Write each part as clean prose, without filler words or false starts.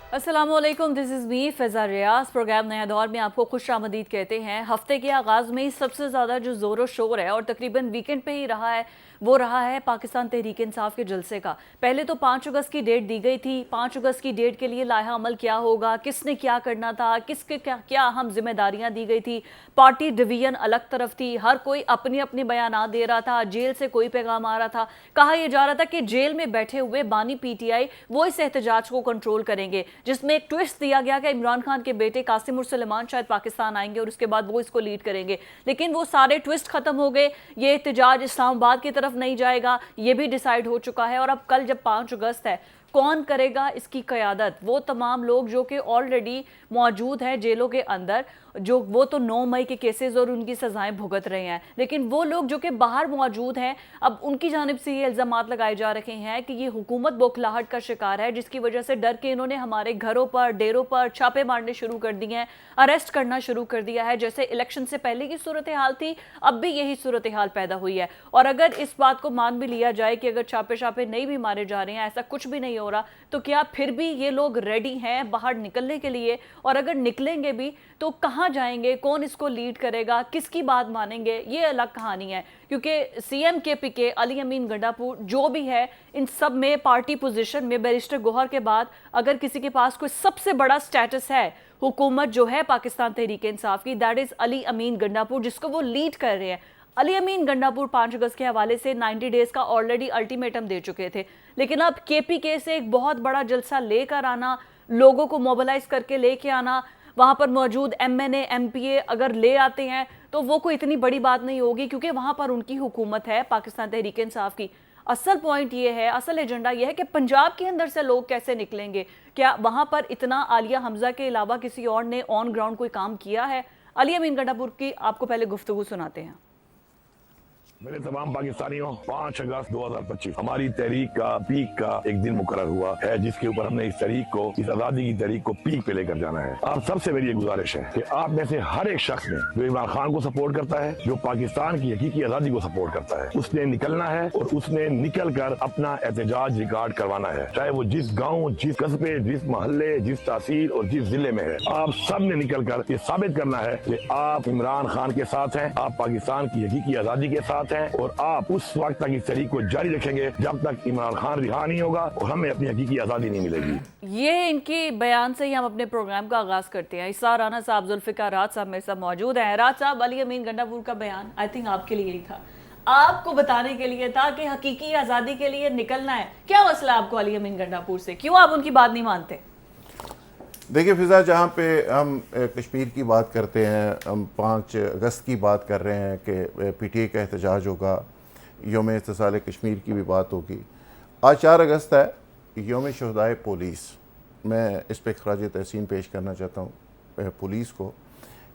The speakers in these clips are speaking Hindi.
अस्सलामुअलैकुम, this is me Faiza Riaz. Program नया दौर में आपको खुश आमदीद कहते हैं। हफ्ते के आगाज़ में ही सबसे ज़्यादा जो ज़ोर शोर है और तकरीबन वीकेंड पे ही रहा है, वो रहा है पाकिस्तान तहरीक इंसाफ के जलसे का। पहले तो 5 अगस्त की डेट दी गई थी। 5 अगस्त की डेट के लिए लाहा अमल क्या होगा, किसने क्या करना था, किसके क्या क्या अहम जिम्मेदारियां दी गई थी। पार्टी डिवीजन अलग तरफ थी, हर कोई अपनी अपनी बयान दे रहा था। जेल से कोई पैगाम आ रहा था, कहा यह जा रहा था कि जेल में बैठे हुए बानी पीटीआई वो इस एहतजाज को कंट्रोल करेंगे, जिसमें एक ट्विस्ट दिया गया कि इमरान खान के बेटे कासिम उर सलेमान शायद पाकिस्तान आएंगे और उसके बाद वो इसको लीड करेंगे। लेकिन वो सारे ट्विस्ट खत्म हो गए। ये एहतजाज इस्लामाबाद की तरफ नहीं जाएगा, ये भी डिसाइड हो चुका है। और अब कल जब 5 अगस्त है, कौन करेगा इसकी क़यादत? वो तमाम लोग जो कि ऑलरेडी मौजूद हैं जेलों के अंदर, जो वो तो 9 मई के केसेस और उनकी सजाएं भुगत रहे हैं, लेकिन वो लोग जो कि बाहर मौजूद हैं, अब उनकी जानिब से ये इल्ज़ामात लगाए जा रहे हैं कि ये हुकूमत बौखलाहट का शिकार है, जिसकी वजह से डर के इन्होंने हमारे घरों पर, डेरों पर छापे मारने शुरू कर दिए हैं, अरेस्ट करना शुरू कर दिया है। जैसे इलेक्शन से पहले की सूरत हाल थी, अब भी यही सूरत हाल पैदा हुई है। और अगर इस बात को मान भी लिया जाए कि अगर छापे छापे नहीं भी मारे जा रहे हैं, ऐसा कुछ भी नहीं हो रहा, तो क्या फिर भी ये लोग रेडी हैं बाहर निकलने के लिए? और अगर निकलेंगे भी तो कहां जाएंगे, कौन इसको लीड करेगा, किसकी बात मानेंगे, ये अलग कहानी है। क्योंकि सीएम केपीके, अली अमीन गंडापुर जो भी है, इन सब में पार्टी पोजीशन में बैरिस्टर गौहर के बाद अगर किसी के पास कोई सबसे बड़ा स्टेटस है हुकूमत जो है पाकिस्तान तहरीक इंसाफ की, दैट इज अली अमीन गंडापुर, जिसको वो लीड कर रहे हैं। अली अमीन गंडापुर 5 अगस्त के हवाले से 90 डेज का ऑलरेडी अल्टीमेटम दे चुके थे, लेकिन अब केपीके से एक बहुत बड़ा जलसा लेकर आना, लोगों को मोबिलाइज करके लेके आना, वहां पर मौजूद एमएनए एमपीए अगर ले आते हैं तो वो कोई इतनी बड़ी बात नहीं होगी, क्योंकि वहां पर उनकी हुकूमत है पाकिस्तान तहरीक इंसाफ की। असल पॉइंट ये है, असल एजेंडा ये है कि पंजाब के अंदर से लोग कैसे निकलेंगे। क्या वहां पर इतना आलिया हमजा के अलावा किसी और ने ऑन ग्राउंड कोई काम किया है? अली अमीन गंडापुर की आपको पहले गुफ्तगू सुनाते हैं। मेरे तमाम पाकिस्तानियों, 5 अगस्त 2025 हमारी तहरीक का पीक का एक दिन मुकर्रर हुआ है, जिसके ऊपर हमने इस तहरीक को, इस आजादी की तहरीक को पीक पे लेकर जाना है। आप सबसे मेरी ये गुजारिश है कि आप में से हर एक शख्स ने जो इमरान खान को सपोर्ट करता है, जो पाकिस्तान की हकीकी आजादी को सपोर्ट करता है, उसने निकलना है और उसने निकल कर अपना एहतजाज रिकॉर्ड करवाना है, चाहे वो जिस गाँव, जिस कस्बे, जिस मोहल्ले, जिस तहसील और जिस जिले में है। आप सब ने निकल कर ये साबित करना है कि आप इमरान खान के साथ हैं, आप पाकिस्तान की हकीकी आजादी के साथ हैं, और आप उस वक्त तक इस तहरीक को जारी रखेंगे जब तक इमरान खान रिहा नहीं होगा और हमें अपनी हकीकी आजादी नहीं मिलेगी। ये इनके बयान से ही हम अपने प्रोग्राम का आगाज करते हैं। इसार राना साहब, जुल्फिकार राज साहब मेरे साथ मौजूद हैं। राज साहब, अली अमीन गंडापुर का बयान आई थिंक आपके लिए ही था, आपको बताने के लिए था कि हकीकी आजादी के लिए निकलना है। क्या मसला आपको अली अमीन गंडापुर से, क्यों आप उनकी बात नहीं मानते? देखिए फिजा, जहाँ पे हम कश्मीर की बात करते हैं, हम 5 अगस्त की बात कर रहे हैं कि पीटीआई का एहतजाज होगा, योम इत्तिसाल कश्मीर की भी बात होगी। आज 4 अगस्त है, योम शहदाए पुलिस। मैं इस पर खराज तहसीन पेश करना चाहता हूँ पुलिस को,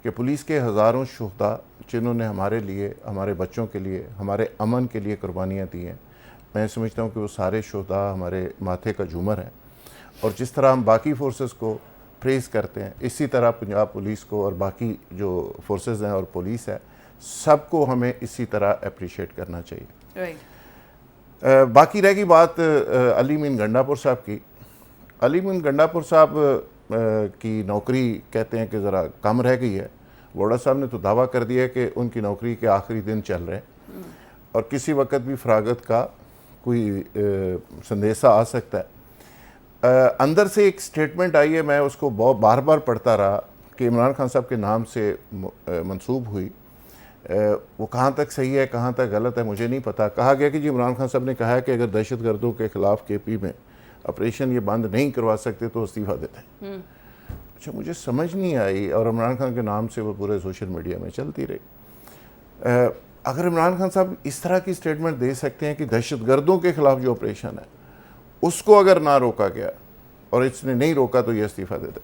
कि पुलिस के हज़ारों शहदा जिन्होंने हमारे लिए, हमारे बच्चों के लिए, हमारे अमन के लिए कुर्बानियाँ दी हैं। मैं समझता हूँ कि वो सारे शहदा हमारे माथे का झूमर हैं। और जिस तरह हम बाकी फोर्सेस को प्रेज़ करते हैं, इसी तरह पंजाब पुलिस को और बाकी जो फोर्सेस हैं और पुलिस है, सबको हमें इसी तरह अप्रिशिएट करना चाहिए। बाकी रह गई बात अली अमीन गंडापुर साहब की। अली अमीन गंडापुर साहब की नौकरी कहते हैं कि ज़रा कम रह गई है। वोड़ा साहब ने तो दावा कर दिया कि उनकी नौकरी के आखिरी दिन चल रहे हैं और किसी वक्त भी फरागत का कोई संदेशा आ सकता है। अंदर से एक स्टेटमेंट आई है, मैं उसको बहुत बार बार पढ़ता रहा, कि इमरान खान साहब के नाम से मंसूब हुई। वो कहाँ तक सही है, कहाँ तक गलत है, मुझे नहीं पता। कहा गया कि जी इमरान खान साहब ने कहा है कि अगर दहशतगर्दों के ख़िलाफ़ केपी में ऑपरेशन ये बंद नहीं करवा सकते तो इस्तीफ़ा देते हैं। अच्छा, मुझे समझ नहीं आई, और इमरान खान के नाम से वो पूरे सोशल मीडिया में चलती रही। अगर इमरान खान साहब इस तरह की स्टेटमेंट दे सकते हैं कि दहशतगर्दों के ख़िलाफ़ जो ऑपरेशन है उसको अगर ना रोका गया और इसने नहीं रोका तो ये इस्तीफ़ा दे दे।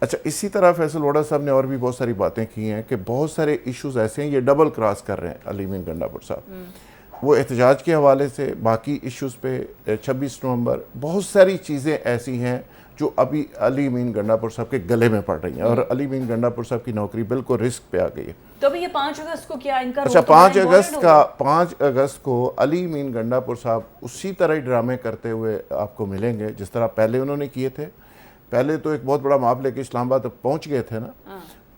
अच्छा, इसी तरह फैसल वोड़ा साहब ने और भी बहुत सारी बातें की हैं कि बहुत सारे इश्यूज़ ऐसे हैं, ये डबल क्रॉस कर रहे हैं अली अमीन गंडापुर साहब। वो एहतजाज के हवाले से, बाकी इश्यूज़ पे 26 नवंबर, बहुत सारी चीज़ें ऐसी हैं जो अभी अली अमीन गंडापुर साहब के गले में पड़ रही हैं, और अली अमीन गंडापुर साहब की नौकरी बिल्कुल रिस्क पे आ गई है। तो अभी ये 5 अगस्त को क्या इनका अच्छा, 5 अगस्त को अली अमीन गंडापुर साहब उसी तरह ही ड्रामे करते हुए आपको मिलेंगे जिस तरह पहले उन्होंने किए थे। पहले तो एक बहुत बड़ा माप लेके इस्लामाबाद तक पहुंच गए थे ना,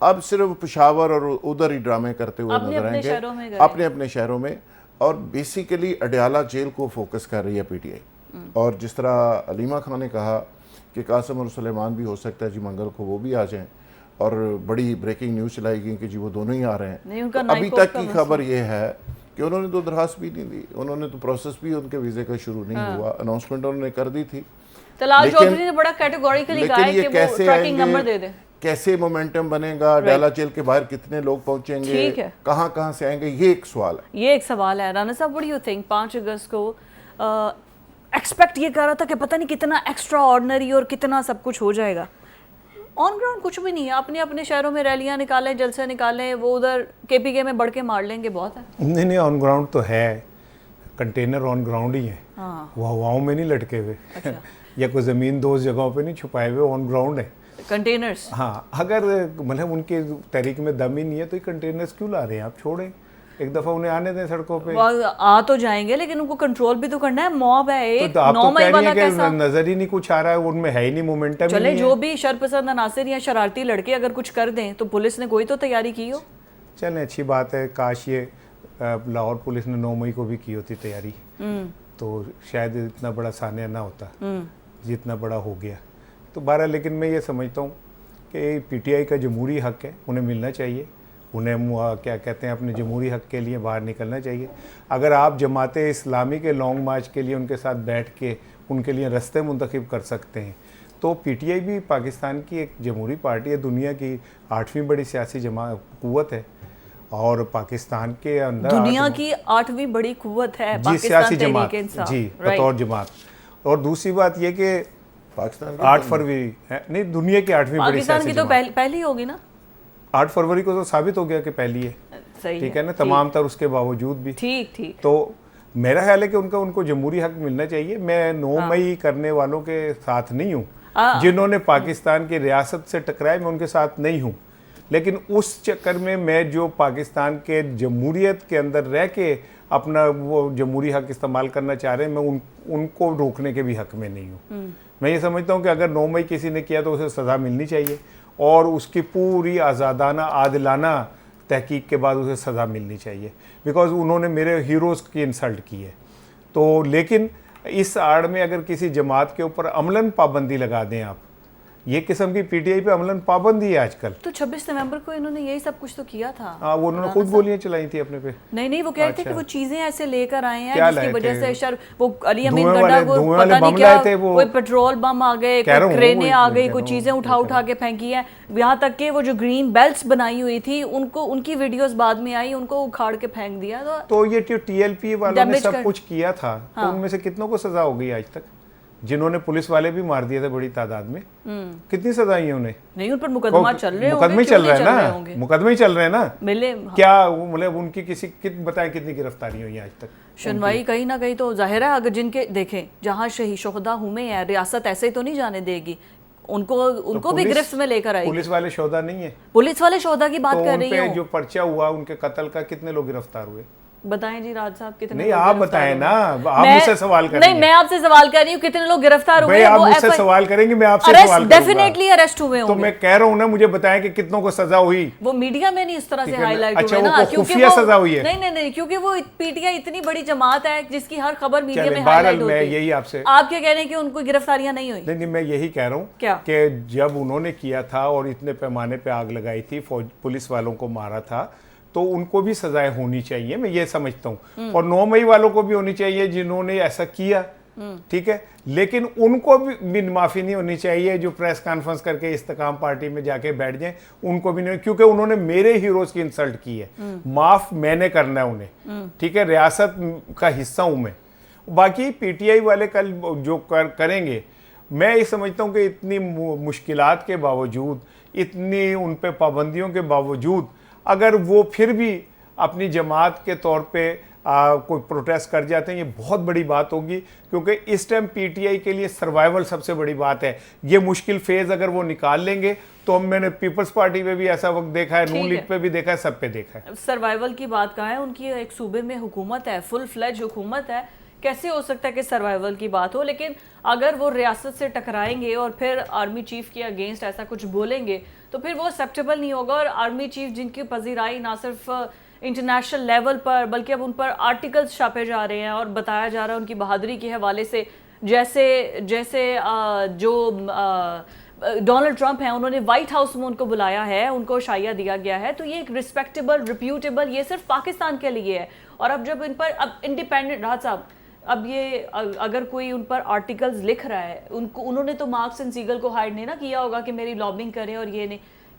अब सिर्फ पेशावर और उधर ही ड्रामे करते हुए नजर आएंगे अपने अपने शहरों में। और बेसिकली अडयाला जेल को फोकस कर रही है पीटीआई। और जिस तरह अलीमा खान ने कहा कि कासिम और सुलेमान भी हो सकता है जी मंगल को वो भी आ जाएं, और बड़ी ब्रेकिंग न्यूज़ चलाई गई कि जी वो दोनों ही आ रहे हैं। तो अभी तक की खबर ये है कि उन्होंने तो दरखास्त भी नहीं दी, उन्होंने तो प्रोसेस भी उनके वीज़े का शुरू नहीं हुआ। अनाउंसमेंट उन्होंने कर दी थी, तलाल चौधरी ने बड़ा कैटेगोरिकली कहा है कि वो ट्रैकिंग नंबर दे दे। कैसे मोमेंटम बनेगा, डाला जेल के बाहर कितने लोग पहुंचेंगे, कहाँ से आएंगे, ये एक सवाल है। ये एक सवाल है। राना साहब, व्हाट डू यू थिंक? 5 अगस्त को एक्सपेक्ट ये कर रहा था कि पता नहीं कितना एक्स्ट्रा ऑर्डिनरी और कितना सब कुछ हो जाएगा। ऑन ग्राउंड कुछ भी नहीं है। अपने अपने शहरों में रैलियां निकालें, जलसे निकालें, वो उधर केपीके में बढ़ के मार लेंगे, बहुत है। नहीं, ऑन ग्राउंड तो है, कंटेनर ऑन ग्राउंड ही है। वो हवाओं में नहीं लटके हुए। अच्छा। या कोई ज़मीन 2 जगहों पे नहीं छुपाए हुए, ऑन ग्राउंड है कंटेनर्स। हाँ, अगर मतलब उनके तहरीक में दम ही नहीं है तो ये कंटेनर्स क्यों ला रहे हैं? आप छोड़ें, एक दफ़ा उन्हें आने दें सड़कों पे। आ तो जाएंगे, लेकिन उनको कंट्रोल भी तो करना है। मॉब है एक, तो आप तो कह रही हैं कि कैसा? नजर ही नहीं कुछ आ रहा है, उनमें है ही नहीं मोमेंटम। चले जो भी शरपसंद अनासिर या शरारती लड़के अगर कुछ कर दें तो पुलिस ने कोई तो तैयारी की हो। चलें, अच्छी बात है। काश ये लाहौर पुलिस ने 9 मई को भी की होती तैयारी, तो शायद इतना बड़ा सानिया ना होता जितना बड़ा हो गया। तो बहरहाल, लेकिन मैं ये समझता हूँ कि पीटीआई का जमहूरी हक है, उन्हें मिलना चाहिए। उन्हें क्या कहते हैं, अपने जमहूरी हक के लिए बाहर निकलना चाहिए। अगर आप जमाते इस्लामी के लॉन्ग मार्च के लिए उनके साथ बैठ के उनके लिए रास्ते मुंतखब कर सकते हैं, तो पीटीआई भी पाकिस्तान की एक जमहूरी पार्टी है, दुनिया की 8वीं बड़ी सियासी कुव्वत है, और पाकिस्तान के अंदर दुनिया की 8वीं बड़ी कुव्वत है जी, सियासी जमात जी, बतौर जमात। और दूसरी बात यह कि पाकिस्तान 8 फरवरी है, नहीं, दुनिया की 8वीं बड़ी पाकिस्तान की तो पहली होगी ना। 8 फरवरी को तो साबित हो गया कि पहली है, ठीक है ना, तमाम तर उसके बावजूद भी। ठीक। तो मेरा ख्याल है कि उनको जमहूरी हक मिलना चाहिए। मैं 9 मई करने वालों के साथ नहीं हूँ, जिन्होंने पाकिस्तान की रियासत से टकराए, मैं उनके साथ नहीं हूँ। लेकिन उस चक्कर में मैं जो पाकिस्तान के जमहूरियत के अंदर रह के अपना वो जमहूरी हक इस्तेमाल करना चाह रहे हैं, मैं उनको रोकने के भी हक में नहीं हूँ। मैं ये समझता हूँ कि अगर 9 मई किसी ने किया तो उसे सज़ा मिलनी चाहिए, और उसकी पूरी आज़ादाना आदिलाना तहकीक के बाद उसे सज़ा मिलनी चाहिए, बिकॉज़ उन्होंने मेरे हीरोज़ की इंसल्ट की है। तो लेकिन इस आड़ में अगर किसी जमात के ऊपर अमलन पाबंदी लगा दें आप, ये किस्म की पीटीआई पे अमलन पाबंदी है आजकल। तो 26 नवंबर को इन्होंने यही सब कुछ तो किया था। हाँ, वो उन्होंने खुद गोलियां चलाई थी अपने पे। नहीं, वो कह रहे थे कि वो चीजें ऐसे लेकर आए हैं क्या जिसकी वजह से थे? वो अली अमीन गड्ढा को पता नहीं क्या, कोई पेट्रोल बम आ गए, कोई क्रेनें आ गई, कोई चीजें उठा के फेंकी है। यहाँ तक कि वो जो ग्रीन बेल्ट्स बनाई हुई थी उनको, उनकी वीडियोस बाद में आई, उनको उखाड़ के फेंक दिया। तो ये टीएलपी वालों ने सब कुछ किया था, तो उनमें से कितनों को सजा हो गई आज तक? जिन्होंने पुलिस वाले भी मार दिए थे बड़ी तादाद में, कितनी सजाई है उन्हें? नहीं, उन पर मुकदमा चल रहे होंगे, मुकदमे चल रहे हैं ना, मुकदमे चल रहे हैं ना। मिले क्या मतलब उनकी बताएं कितनी गिरफ्तारी हुई आज तक? सुनवाई कहीं ना कहीं तो जाहिर है, अगर जिनके देखें जहाँ शहीद शोहदा हुए हैं, रियासत ऐसे ही तो नहीं जाने देगी उनको भी गिरफ्त में लेकर आएगी। पुलिस वाले शोहदा नहीं है, पुलिस वाले शोहदा की बात कर रही हूं। जो पर्चा हुआ उनके कत्ल का, कितने लोग गिरफ्तार हुए? बताएं जी राज साहब, कितने? नहीं, आप बताएं ना, आप मुझसे सवाल कर रही हैं। नहीं, मैं आपसे सवाल कर रही हूँ, कितने लोग गिरफ्तार हुए? आप मुझसे सवाल करेंगे, मैं आपसे सवाल करूंगा। डेफिनेटली अरेस्ट हुए होंगे। तो मैं कह रहा हूँ ना, मुझे बताएं कि कितनों को सजा हुई। वो मीडिया में नहीं इस तरह से हाईलाइट अच्छा, हुए ना, क्योंकि वो सजा हुई है। नहीं, क्योंकि वो पीटीआई इतनी बड़ी जमात है जिसकी हर खबर मीडिया में हाईलाइट होती है। मैं यही आपसे, आप क्या कह रहे हैं कि उनको गिरफ्तारियां नहीं हुई? नहीं, मैं यही कह रहा हूँ कि जब उन्होंने किया था और इतने पैमाने पे आग लगाई थी, पुलिस वालों को मारा था, तो उनको भी सजाएं होनी चाहिए, मैं ये समझता हूँ। और 9 मई वालों को भी होनी चाहिए जिन्होंने ऐसा किया, ठीक है। लेकिन उनको भी माफ़ी नहीं होनी चाहिए जो प्रेस कॉन्फ्रेंस करके इस्तेकाम पार्टी में जाके बैठ जाएं, उनको भी नहीं, क्योंकि उन्होंने मेरे हीरोज़ की इंसल्ट की है। माफ़ मैंने करना है उन्हें, ठीक है, रियासत का हिस्सा हूँ मैं। बाकी पीटीआई वाले कल जो करेंगे, मैं ये समझता हूँ कि इतनी मुश्किलात के बावजूद, इतनी उन पे पाबंदियों के बावजूद, अगर वो फिर भी अपनी जमात के तौर पे कोई प्रोटेस्ट कर जाते हैं, ये बहुत बड़ी बात होगी, क्योंकि इस टाइम पीटीआई के लिए सर्वाइवल सबसे बड़ी बात है। ये मुश्किल फेज़ अगर वो निकाल लेंगे तो मैंने पीपल्स पार्टी पे भी ऐसा वक्त देखा है, नून लीग पे भी देखा है, सब पे देखा है। सर्वाइवल की बात कहा है, उनकी एक सूबे में हुकूमत है, फुल फ्लेज हुकूमत है, कैसे हो सकता है कि सर्वाइवल की बात हो, लेकिन अगर वो रियासत से टकराएंगे और फिर आर्मी चीफ के अगेंस्ट ऐसा कुछ बोलेंगे तो फिर वो एक्सेप्टेबल नहीं होगा। और आर्मी चीफ जिनकी पजीराई ना सिर्फ इंटरनेशनल लेवल पर बल्कि अब उन पर आर्टिकल्स छापे जा रहे हैं और बताया जा रहा है उनकी बहादुरी के हवाले से, जैसे जैसे जो डोनाल्ड ट्रंप हैं उन्होंने व्हाइट हाउस में उनको बुलाया है, उनको शाया दिया गया है, तो ये एक रिस्पेक्टेबल रिप्यूटेबल, ये सिर्फ पाकिस्तान के लिए है। और अब जब इन पर अब इंडिपेंडेंट राहत साहब, अब ये अगर कोई उन पर आर्टिकल्स लिख रहा है, उन्होंने तो मार्क्स एंड सीगल को हाइड नहीं ना किया होगा कि मेरी लॉबिंग करें और ये नहीं,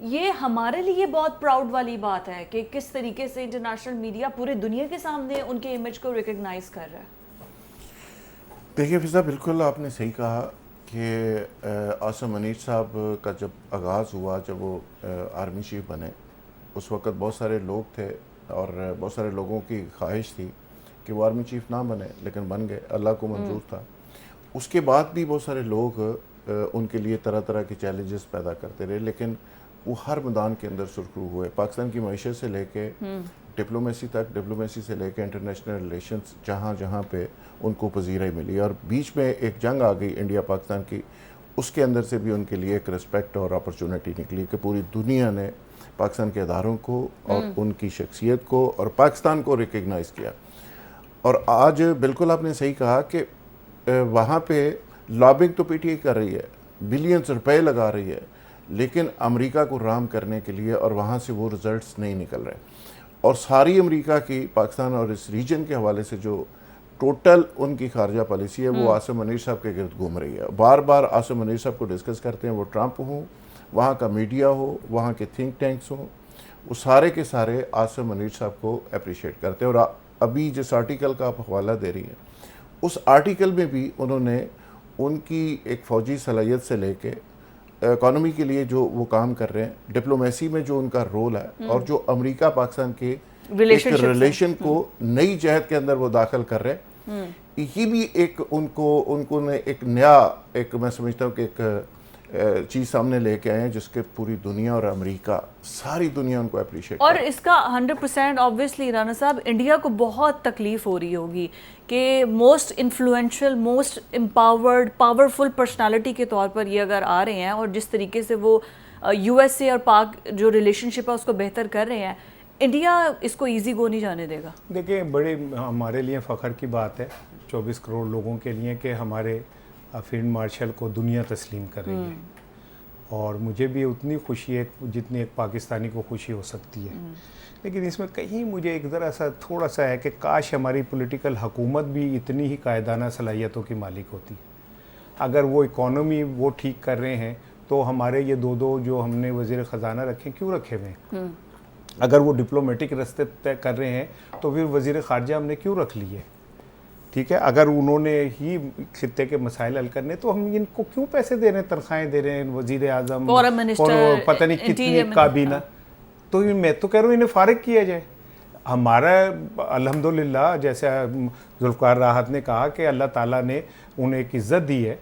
ये हमारे लिए बहुत प्राउड वाली बात है कि किस तरीके से इंटरनेशनल मीडिया पूरे दुनिया के सामने उनके इमेज को रिकग्नाइज कर रहा है। देखिए फिजा, बिल्कुल आपने सही कहा कि आसिम मुनीर साहब का जब आगाज़ हुआ, जब वो आर्मी चीफ बने, उस वक़्त बहुत सारे लोग थे और बहुत सारे लोगों की ख्वाहिश थी कि वो आर्मी चीफ ना बने, लेकिन बन गए, अल्लाह को मंजूर था। उसके बाद भी बहुत सारे लोग उनके लिए तरह तरह के चैलेंजेस पैदा करते रहे, लेकिन वो हर मैदान के अंदर सुरखरू हुए। पाकिस्तान की मईशत से लेके डिप्लोमेसी तक, डिप्लोमेसी से लेके इंटरनेशनल रिलेशंस, जहाँ जहाँ पे उनको पजीराई मिली, और बीच में एक जंग आ गई इंडिया पाकिस्तान की, उसके अंदर से भी उनके लिए एक रिस्पेक्ट और अपॉर्चुनिटी निकली कि पूरी दुनिया ने पाकिस्तान के इदारों को और उनकी शख्सियत को और पाकिस्तान को रिकग्नाइज़ किया। और आज बिल्कुल आपने सही कहा कि वहाँ पे लॉबिंग तो पीटीआई कर रही है, बिलियंस रुपए लगा रही है, लेकिन अमेरिका को राम करने के लिए, और वहाँ से वो रिजल्ट्स नहीं निकल रहे। और सारी अमेरिका की पाकिस्तान और इस रीजन के हवाले से जो टोटल उनकी खारजा पॉलिसी है वो आसिम मुनीर साहब के गिर्द घूम रही है। बार बार आसिम मुनीर साहब को डिस्कस करते हैं, वो ट्रंप हो, वहाँ का मीडिया हो, वहाँ के थिंक टैंक्स हों, वो सारे के सारे आसिम मुनीर साहब को अप्रिशिएट करते हैं। और अभी जिस आर्टिकल का आप हवाला दे रही हैं, उस आर्टिकल में भी उन्होंने उनकी एक फ़ौजी सलाहियत से लेके इकॉनमी के लिए जो वो काम कर रहे हैं, डिप्लोमेसी में जो उनका रोल है, और जो अमेरिका पाकिस्तान के रिलेशन को नई जहत के अंदर वो दाखिल कर रहे हैं, ये भी एक उनको ने एक नया, एक मैं समझता हूँ कि एक चीज़ सामने लेके आए हैं जिसके पूरी दुनिया और अमेरिका, सारी दुनिया उनको अप्रिशिएट। और इसका 100% ऑब्वियसली राना साहब इंडिया को बहुत तकलीफ हो रही होगी कि most influential, most empowered, powerful personality के तौर पर ये अगर आ रहे हैं और जिस तरीके से वो यूएसए और पाक जो रिलेशनशिप है उसको बेहतर कर रहे हैं, इंडिया इसको इजी गो नहीं जाने देगा। देखिए, बड़े हमारे लिए फ़ख्र की बात है 24 करोड़ लोगों के लिए कि हमारे फील्ड मार्शल को दुनिया तस्लीम कर रही है, और मुझे भी उतनी खुशी है जितनी एक पाकिस्तानी को खुशी हो सकती है। लेकिन इसमें कहीं मुझे एक ज़रा सा थोड़ा सा है कि काश हमारी पॉलिटिकल हुकूमत भी इतनी ही कायदाना सलाहियतों की मालिक होती। अगर वो इकॉनमी वो ठीक कर रहे हैं तो हमारे ये दो जो हमने वज़ीर ख़जाना रखे क्यों रखे हुए हैं? अगर वो डिप्लोमेटिक रास्ते तय कर रहे हैं तो फिर वज़ीर ख़ारजा हमने क्यों रख लिए? ठीक है, अगर उन्होंने ही खित्ते के मसाइल हल करने तो हम इनको क्यों पैसे दे रहे हैं, तनख्वाहें दे रहे हैं, वज़ीर आज़म और पता नहीं कितनी काबीना। तो मैं तो कह रहा हूँ इन्हें फारिग किया जाए। हमारा अल्हम्दुलिल्लाह, जैसे जुल्फ़िकार राहत ने कहा कि अल्लाह ताला ने उन्हें एक इज़्ज़त दी है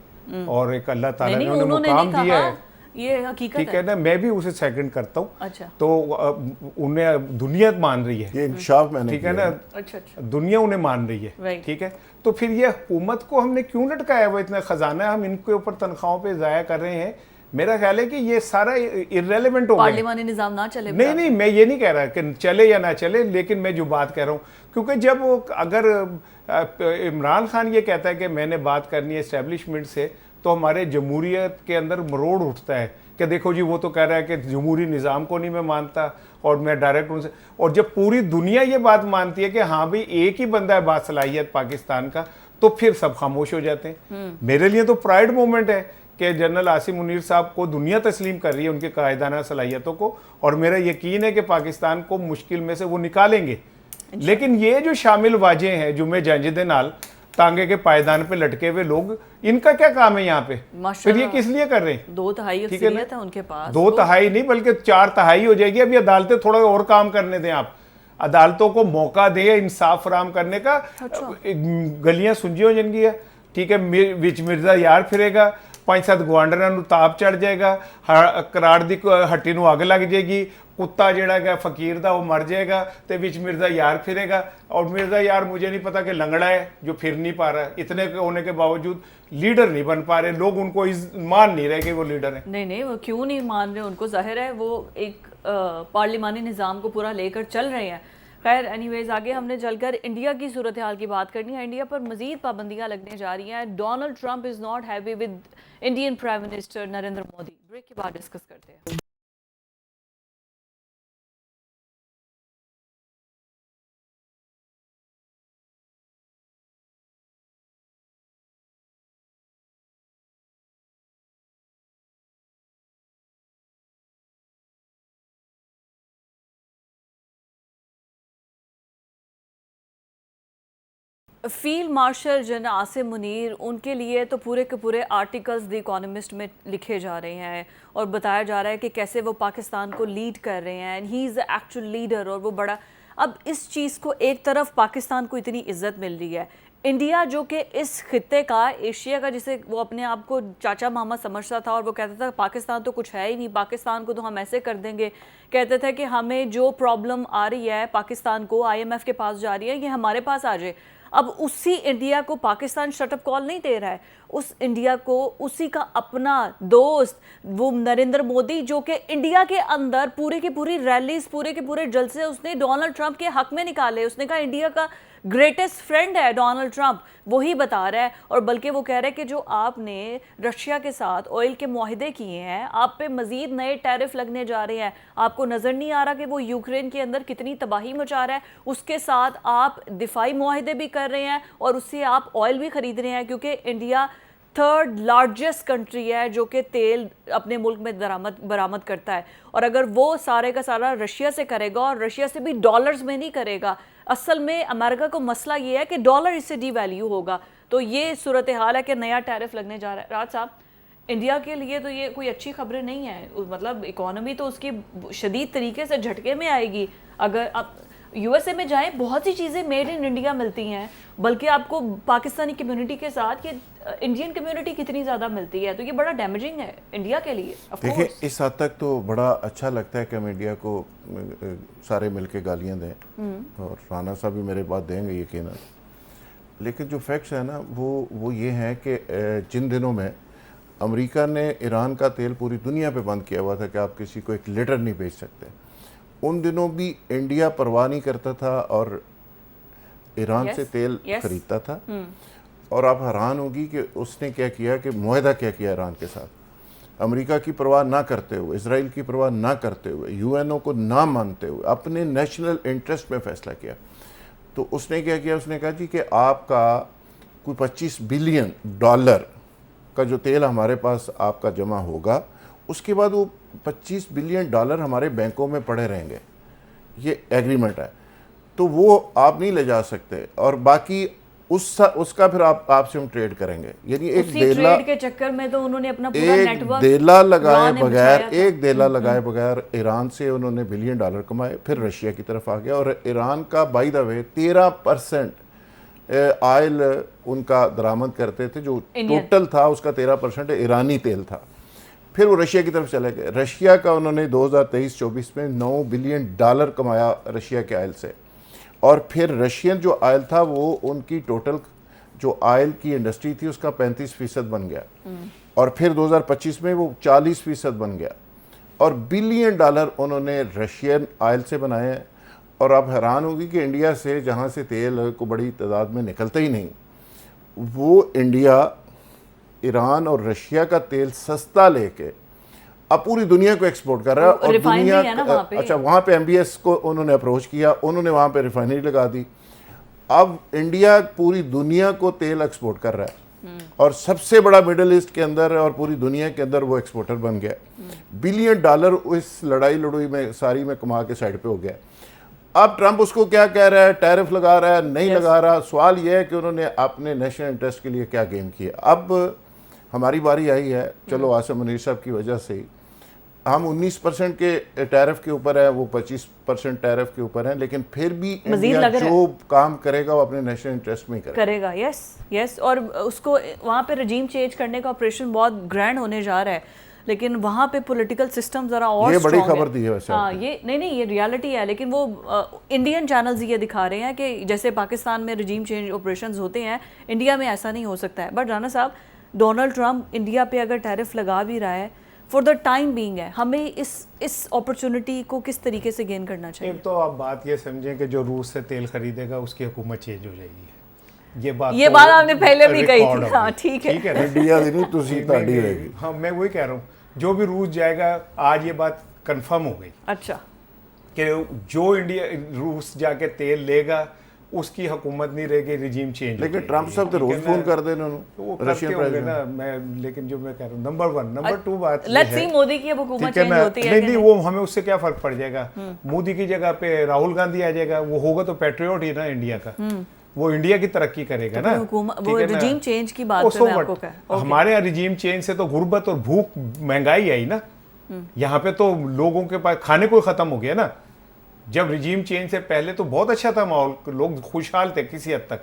और एक अल्लाह ताला ने उन्हें मुकाम दिया है, ये हकीकत ठीक है ना। मैं भी उसे सेकंड करता हूँ। अच्छा। तो उन्हें दुनिया मान रही है, ये इंशाफ मैंने ठीक है ना। अच्छा। दुनिया उन्हें मान रही है, ठीक है। तो फिर ये हुकूमत को हमने क्यों लटकाया हुआ? इतना खजाना हम इनके ऊपर तनख्वाहों पे ज़ाया कर रहे हैं। मेरा ख्याल है कि ये सारा इर्रेलेवेंट हो गया। पार्लिमानी निज़ाम ना चले? नहीं, मैं ये नहीं कह रहा कि चले या ना चले, लेकिन मैं जो बात कह रहा हूँ, क्योंकि जब वो अगर इमरान खान ये कहता है कि मैंने बात करनी है इस्टेब्लिशमेंट से, तो हमारे जमहूरियत के अंदर मरोड़ उठता है कि देखो जी, वो तो कह रहा है कि जमहूरी निज़ाम को नहीं मैं मानता और मैं डायरेक्ट उनसे। और जब पूरी दुनिया ये बात मानती है कि हाँ भाई एक ही बंदा है बासलाहियत पाकिस्तान का, तो फिर सब खामोश हो जाते हैं। मेरे लिए तो प्राइड मोमेंट है कि जनरल आसिम मुनीर साहब को दुनिया तस्लीम कर रही है उनके कायदाना सलाहियतों को, और मेरा यकीन है कि पाकिस्तान को मुश्किल में से वो निकालेंगे। लेकिन ये जो शामिल वाजे हैं जुमे जंजिदे नाल तांगे के पायदान पे लटके हुए लोग, इनका क्या काम है यहाँ पे? फिर ये किस लिए कर रहे हैं? 2/3 अक्सरियत है उनके पास। 2/3 नहीं बल्कि 4/3 हो जाएगी। अभी अदालतें थोड़ा और काम करने दें, आप अदालतों को मौका दें इंसाफ फराम करने का। गलियां सुंजी हो जाएंगी, ठीक है, विच मिर्जा यार फिरेगा, 5-7 ਗਵਾਂਡਰਾਂ ਨੂੰ ਤਾਪ ਚੜ ਜਾਏਗਾ, ਕਰਾੜ ਦੀ ਹੱਟੀ ਨੂੰ ਅੱਗ ਲੱਗ ਜਾਏਗੀ, कुत्ता ਜਿਹੜਾ है फकीर ਦਾ वो मर जाएगा, तो बीच मिर्ज़ा यार फिरेगा। और मिर्ज़ा यार मुझे नहीं पता कि लंगड़ा है जो फिर नहीं पा रहा है, इतने होने के बावजूद लीडर नहीं बन पा रहे, लोग उनको मान नहीं रहे कि वो लीडर है। नहीं, वो क्यों नहीं मान रहे, उनको जाहिर है वो एक पार्लिमानी निज़ाम को पूरा लेकर चल रहे हैं। खैर एनीवेज, आगे हमने चलकर इंडिया की सूरत हाल की बात करनी है। इंडिया पर मजीद पाबंदियां लगने जा रही हैं। Donald Trump is not happy with Indian prime minister Narendra Modi. Break के बाद डिस्कस करते हैं। Field marshal general Asim Munir, उनके लिए तो पूरे के पूरे आर्टिकल्स द इकोनॉमिस्ट में लिखे जा रहे हैं और बताया जा रहा है कि कैसे वो पाकिस्तान को लीड कर रहे हैं, and he is the actual leader. और वो बड़ा, अब इस चीज़ को एक तरफ पाकिस्तान को इतनी इज्जत मिल रही है, इंडिया जो कि इस खित्ते का, एशिया का, जिसे वो अपने आप को चाचा मामा समझता था और वो कहता था पाकिस्तान तो कुछ है ही नहीं, पाकिस्तान को तो हम ऐसे कर देंगे। कहते थे कि हमें जो प्रॉब्लम आ रही है पाकिस्तान को, IMF के पास जा रही है, ये हमारे पास आ जाए। अब उसी इंडिया को पाकिस्तान शटअप कॉल नहीं दे रहा है, उस इंडिया को उसी का अपना दोस्त वो नरेंद्र मोदी, जो कि इंडिया के अंदर पूरे की पूरी रैलीज, पूरे के पूरे जलसे उसने डोनाल्ड ट्रंप के हक में निकाले। उसने कहा इंडिया का ग्रेटेस्ट फ्रेंड है डोनाल्ड ट्रंप, वही बता रहा है। और बल्कि वो कह रहे हैं कि जो आपने रशिया के साथ ऑयल के मुआहदे किए हैं, आप पे मजीद नए टैरिफ लगने जा रहे हैं। आपको नज़र नहीं आ रहा कि वो यूक्रेन के अंदर कितनी तबाही मचा रहा है, उसके साथ आप दिफाई मुआहदे भी कर रहे हैं और उससे आप ऑयल भी खरीद रहे हैं, क्योंकि इंडिया 3rd लार्जेस्ट कंट्री है जो कि तेल अपने मुल्क में बरामद करता है। और अगर वो सारे का सारा रशिया से करेगा और रशिया से भी डॉलर्स में नहीं करेगा, असल में अमेरिका को मसला ये है कि डॉलर इससे डीवैल्यू होगा। तो ये सूरत हाल है कि नया टैरिफ लगने जा रहा है। राज साहब, इंडिया के लिए तो ये कोई अच्छी खबरें नहीं है, मतलब इकोनॉमी तो उसकी शदीद तरीके से झटके में आएगी। अगर आप USA में जाएं, बहुत सी चीज़ें मेड इन इंडिया मिलती हैं, बल्कि आपको पाकिस्तानी कम्युनिटी के साथ ये इंडियन कम्युनिटी कितनी ज़्यादा मिलती है, तो ये बड़ा डैमेजिंग है इंडिया के लिए। देखिए, इस हद तक तो बड़ा अच्छा लगता है कि हम इंडिया को सारे मिलके गालियां दें और राना साहब भी मेरे बात देंगे यकीनन, लेकिन जो फैक्ट्स है ना वो ये हैं कि जिन दिनों में अमेरिका ने ईरान का तेल पूरी दुनिया पे बंद किया हुआ था कि आप किसी को एक लीटर नहीं बेच सकते, उन दिनों भी इंडिया परवाह नहीं करता था और ईरान से तेल खरीदता था। और आप हैरान होगी कि उसने क्या किया, कि मुआहदा क्या किया ईरान के साथ, अमेरिका की परवाह ना करते हुए, इजराइल की परवाह ना करते हुए, UNO को ना मानते हुए, अपने नेशनल इंटरेस्ट में फैसला किया। तो उसने क्या किया, उसने कहा जी कि आपका कोई $25 बिलियन का जो तेल हमारे पास आपका जमा होगा, उसके बाद वो $25 बिलियन हमारे बैंकों में पड़े रहेंगे, ये एग्रीमेंट है, तो वो आप नहीं ले जा सकते, और बाकी उसका फिर आपसे हम ट्रेड करेंगे। यानी एक देला ट्रेड के चक्कर में तो उन्होंने अपना पूरा नेटवर्क देला लगाए बगैर ईरान से उन्होंने $1 बिलियन कमाए, फिर रशिया की तरफ आ गया। और ईरान का बाय द वे 13% ऑयल उनका दरामद करते थे, जो टोटल था उसका 13% ईरानी तेल था। फिर वो रशिया की तरफ चले गए। रशिया का उन्होंने 2023-24 में $9 बिलियन कमाया रशिया के ऑयल से। और फिर रशियन जो ऑयल था वो उनकी टोटल जो ऑयल की इंडस्ट्री थी उसका 35% बन गया, और फिर 2025 में वो 40% बन गया, और $1 बिलियन उन्होंने रशियन ऑयल से बनाए हैं। और आप हैरान होगी कि इंडिया से जहाँ से तेल को बड़ी तादाद में निकलता ही नहीं, वो इंडिया ईरान और रशिया का तेल सस्ता लेके अब पूरी दुनिया को एक्सपोर्ट कर रहा है। और दुनिया अच्छा, वहाँ पे MBS को उन्होंने अप्रोच किया, उन्होंने वहाँ पे रिफाइनरी लगा दी। अब इंडिया पूरी दुनिया को तेल एक्सपोर्ट कर रहा है और सबसे बड़ा मिडिल ईस्ट के अंदर और पूरी दुनिया के अंदर वो एक्सपोर्टर बन गया। $1 बिलियन इस लड़ाई में सारी में कमा के साइड पे हो गया। अब ट्रंप उसको क्या कह रहा है, टैरिफ लगा रहा है, नहीं लगा रहा। सवाल यह है कि उन्होंने अपने नेशनल इंटरेस्ट के लिए क्या गेम किया। अब हमारी बारी आई है, चलो आसिम मुनीर साहब की वजह से ही हम 19% के टैरिफ के ऊपर है, वो 25% टैरिफ के ऊपर है, लेकिन फिर भी मजीद इंडिया लग रहा है। जो काम करेगा वो अपने नेशनल इंटरेस्ट में ही करेगा। यस यस, और उसको वहाँ पे रजीम चेंज करने का ऑपरेशन बहुत ग्रैंड होने जा रहा है, लेकिन वहाँ पे पॉलिटिकल सिस्टम ज़रा और ये बड़ी strong है। खबर दी है वैसे हाँ, आपने। ये नहीं ये रियलिटी है, लेकिन वो इंडियन चैनल्स ये दिखा रहे हैं कि जैसे पाकिस्तान में रजीम चेंज ऑपरेशंस होते हैं, इंडिया में ऐसा नहीं हो सकता है। बट राना साहब, डोनाल्ड ट्रंप इंडिया पे अगर टैरिफ लगा भी रहा है फॉर द टाइम बीइंग है, हमें इस अपॉर्चुनिटी को किस तरीके से गेन करना चाहिए? एक तो आप बात ये समझें कि जो रूस से तेल खरीदेगा उसकी हुकूमत चेंज हो जाएगी। ये तो बात आपने पहले भी कही रिकॉर्ड थी। हो हाँ, गई। ठीक है। ठीक है ना? इंडिया की नहीं तुसी ताड़ी होगी। हाँ, मैं वही कह रहा हूँ, जो भी रूस जाएगा आज ये बात कंफर्म हो गई अच्छा, कि जो इंडिया रूस जाके तेल लेगा उसकी हुकूमत नहीं रहेगी, रिजीम चेंज। लेकिन ट्रंप साहब तो रोज फोन कर देना तो वो करते रशियन होंगे प्रेसिडेंट। ना, मैं लेकिन जो मैं कह रहा हूँ, नंबर 1 नंबर 2 बात ये लेट्स है, सी मोदी की अब हुकूमत ठीक है चेंज ना? होती है नहीं कि नहीं, वो हमें उससे क्या फर्क पड़ जाएगा? मोदी की जगह पे राहुल गांधी आ जाएगा, वो होगा तो पैट्रियोट ही ना इंडिया का, वो इंडिया की तरक्की करेगा ना। हुकूमत ठीक वो है ना? रजीम चेंज की बात वो पे so मैं what? आपको कह हमारे यहाँ रिजीम चेंज से तो गुर्बत और भूख महंगाई आई ना, यहाँ पे तो लोगों के पास खाने को खत्म हो गया ना। जब रिजीम चेंज से पहले तो बहुत अच्छा था माहौल, लोग खुशहाल थे किसी हद तक,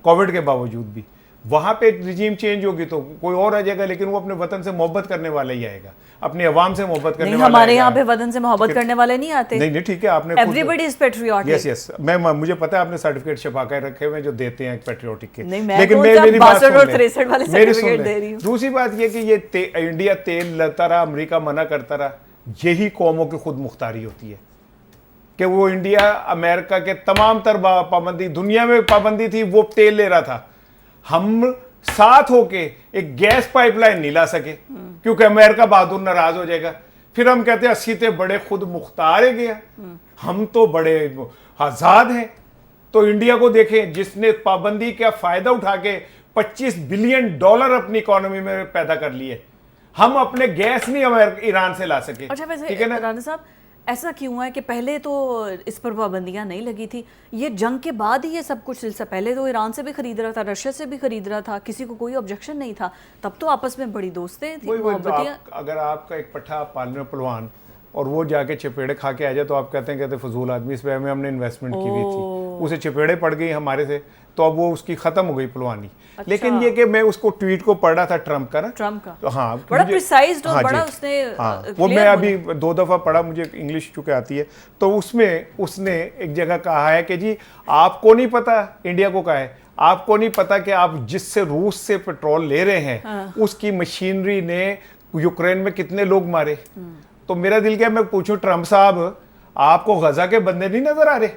कोविड के बावजूद भी। वहां पे रिजीम चेंज होगी तो कोई और आ जाएगा, लेकिन वो अपने वतन से मोहब्बत करने वाला ही आएगा, अपनी आवाम से मोहब्बत करने नहीं, वाला हमारे आएगा। यहाँ पे वतन से मोहब्बत करने वाले नहीं आते। नहीं नहीं, ठीक है, आपने खुद- everybody is patriotic. Yes yes, मैं मुझे पता है आपने सर्टिफिकेट छपा कर रखे हुए हैं जो देते हैं पेट्रियोटिक के। नहीं, मैं लेकिन कौन मैं सा मेरी बात 62 और सुन लें। 63 वाले मेरी सुन सर्टिफिकेट लें। दे रही हूँ। दूसरी बात ये कि ये इंडिया तेल लाता रहा, अमेरिका मना करता रहा, यही कौमों की खुद मुख्तारी होती है कि वो इंडिया अमेरिका के तमाम तर पाबंदी, दुनिया में पाबंदी थी, वो तेल ले रहा था। हम साथ होके एक गैस पाइपलाइन नहीं ला सके क्योंकि अमेरिका बहादुर नाराज हो जाएगा। फिर हम कहते हैं 80 ते बड़े खुद मुख्तार है गया, हम तो बड़े आजाद हैं। तो इंडिया को देखें, जिसने पाबंदी का फायदा उठा के $25 बिलियन अपनी इकोनॉमी में पैदा कर लिए। हम अपने गैस नहीं अमेरिका ईरान से ला सके। अच्छा, वैसे ठीक है ना? राणा साहब, ऐसा क्यों है कि पहले तो इस पर पाबंदियां नहीं लगी थी, ये जंग के बाद ही ये सब कुछ सिलसिला? पहले तो ईरान से भी खरीद रहा था, रशिया से भी खरीद रहा था, किसी को कोई ऑब्जेक्शन नहीं था, तब तो आपस में बड़ी दोस्तें थी, वही तो मोहब्बतें। अगर आपका एक पट्टा आप पाल रहे हो पहलवान और वो जाके चपेड़े खा के आ जाए तो आप कहते फजूल आदमी, इस पे में हमने इन्वेस्टमेंट की हुई थी, उसे चपेड़े पड़ गई हमारे से, तो अब वो उसकी खत्म हो गई पहलवानी। अच्छा। लेकिन ये कि मैं उसको ट्वीट को पढ़ रहा था ट्रम्प का ना, ट्रम्प का तो हाँ, बड़ा मुझे- precise और हाँ बड़ा जी, उसने हाँ, वो clear मैं बोला। अभी 2 दफा पढ़ा, मुझे इंग्लिश चूंकि आती है, तो उसमें उसने एक जगह कहा है कि जी आपको नहीं पता, इंडिया को कहा है, आपको नहीं पता कि आप जिससे रूस से पेट्रोल ले रहे हैं उसकी मशीनरी ने यूक्रेन में कितने लोग मारे। तो मेरा दिल क्या, मैं पूछूं ट्रम्प साहब, आपको गजा के बंदे नहीं नजर आ रहे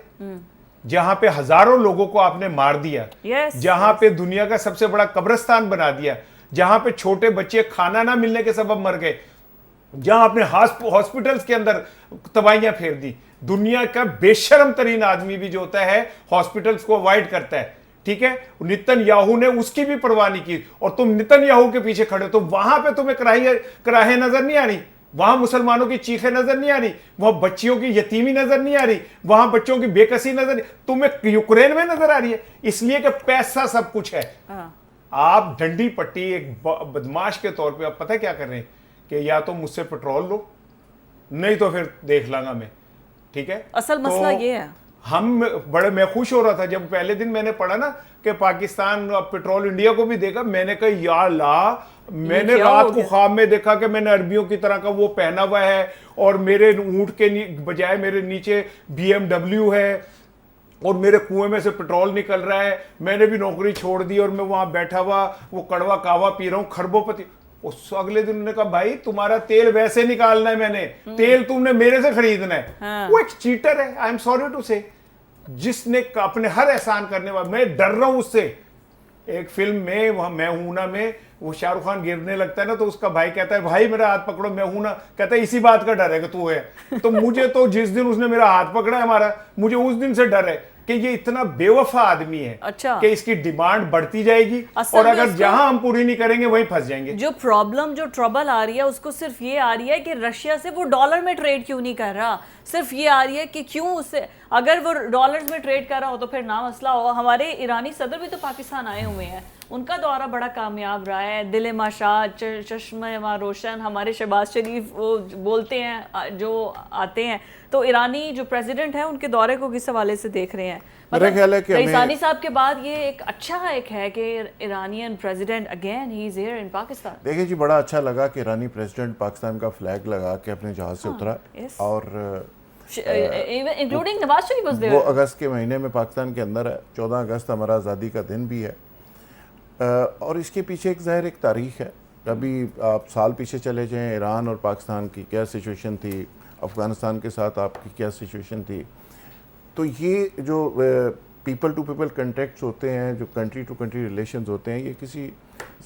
जहां पे हजारों लोगों को आपने मार दिया, Yes, जहां पे दुनिया का सबसे बड़ा कब्रिस्तान बना दिया, जहां पे छोटे बच्चे खाना ना मिलने के सबब मर गए, जहां आपने हॉस्पिटल्स के अंदर तबाहियां फेर दी। दुनिया का बेशर्म तरीन आदमी भी जो होता है हॉस्पिटल्स को अवॉइड करता है, ठीक है? नेतन्याहू ने उसकी भी परवाह नहीं की, और तुम नेतन्याहू के पीछे खड़े हो, तो वहां पे तुम्हें कराहे नजर नहीं आ रही, वहां मुसलमानों की चीखें नजर नहीं आ रही, वहां बच्चियों की यतीमी नजर नहीं आ रही, वहां बच्चों की बेकसी नजर नहीं, तुम्हें यूक्रेन में नजर आ रही है, इसलिए कि पैसा सब कुछ है। आप डंडी पट्टी एक बदमाश के तौर पे आप पता क्या कर रहे हैं कि या तो मुझसे पेट्रोल लो, नहीं तो फिर देख लांगा मैं, ठीक है? असल मसला ये है, हम बड़े, मैं खुश हो रहा था जब पहले दिन मैंने पढ़ा ना कि पाकिस्तान अब पेट्रोल इंडिया को भी देगा। मैंने कहा या ला, मैंने क्या हो रात को गया? ख्वाब में देखा कि मैंने अरबियों की तरह का वो पहना हुआ है और मेरे ऊंट के बजाय मेरे नीचे BMW है और मेरे कुएं में से पेट्रोल निकल रहा है। मैंने भी नौकरी छोड़ दी और मैं वहां बैठा हुआ वो कड़वा कावा पी रहा हूं, खरबोपति। उस अगले दिन उन्होंने कहा भाई तुम्हारा तेल वैसे निकालना है, मैंने तेल तुमने मेरे से खरीदना है। हाँ। वो एक चीटर है, आई एम सॉरी टू से, जिसने अपने हर एहसान करने वाला। मैं डर रहा हूं उससे। एक फिल्म में वहां मैं हूं ना में वो शाहरुख खान गिरने लगता है ना, तो उसका भाई कहता है भाई मेरा हाथ पकड़ो, मैं हूं ना, कहता है इसी बात का डर है कि तू है। तो मुझे तो जिस दिन उसने मेरा हाथ पकड़ा है हमारा, मुझे उस दिन से डर है कि ये इतना बेवफा आदमी है। अच्छा। कि इसकी डिमांड बढ़ती जाएगी असल और में अगर उसको- जहां हम पूरी नहीं करेंगे वहीं फंस जाएंगे। जो प्रॉब्लम, जो ट्रबल आ रही है उसको सिर्फ ये आ रही है कि रशिया से वो डॉलर में ट्रेड क्यों नहीं कर रहा। सिर्फ ये आ रही है कि क्यों उससे, अगर वो डॉलर्स में ट्रेड कर रहा हो तो फिर ना मसला हो। हमारे ईरानी सदर भी तो पाकिस्तान आए हुए हैं, उनका दौरा बड़ा कामयाब रहा है। दिल माशाह, चश्मे मा रोशन, हमारे शहबाज शरीफ वो बोलते हैं जो आते हैं। तो ईरानी जो प्रेसिडेंट है उनके दौरे को किस हवाले से देख रहे हैं? मेरा ख्याल है कि रईसानी साहब के बाद ये एक अच्छा एक है कि Iranian president again he is here in Pakistan. देखिए जी, बड़ा अच्छा लगा कि ईरानी प्रेसिडेंट पाकिस्तान का फ्लैग लगा के अपने जहाज से उतरा, और इंक्लूडिंग नवाज शरीफ वाज वो देयर। अगस्त के महीने में पाकिस्तान के अंदर है। 14 अगस्त हमारा आज़ादी का दिन भी है, और इसके पीछे एक ज़ाहिर एक तारीख है। अभी आप साल पीछे चले जाएं, ईरान और पाकिस्तान की क्या सिचुएशन थी, अफ़गानिस्तान के साथ आपकी क्या सिचुएशन थी। तो ये जो पीपल टू पीपल कंटेक्ट्स होते हैं, जो कंट्री टू कंट्री रिलेशंस होते हैं, ये किसी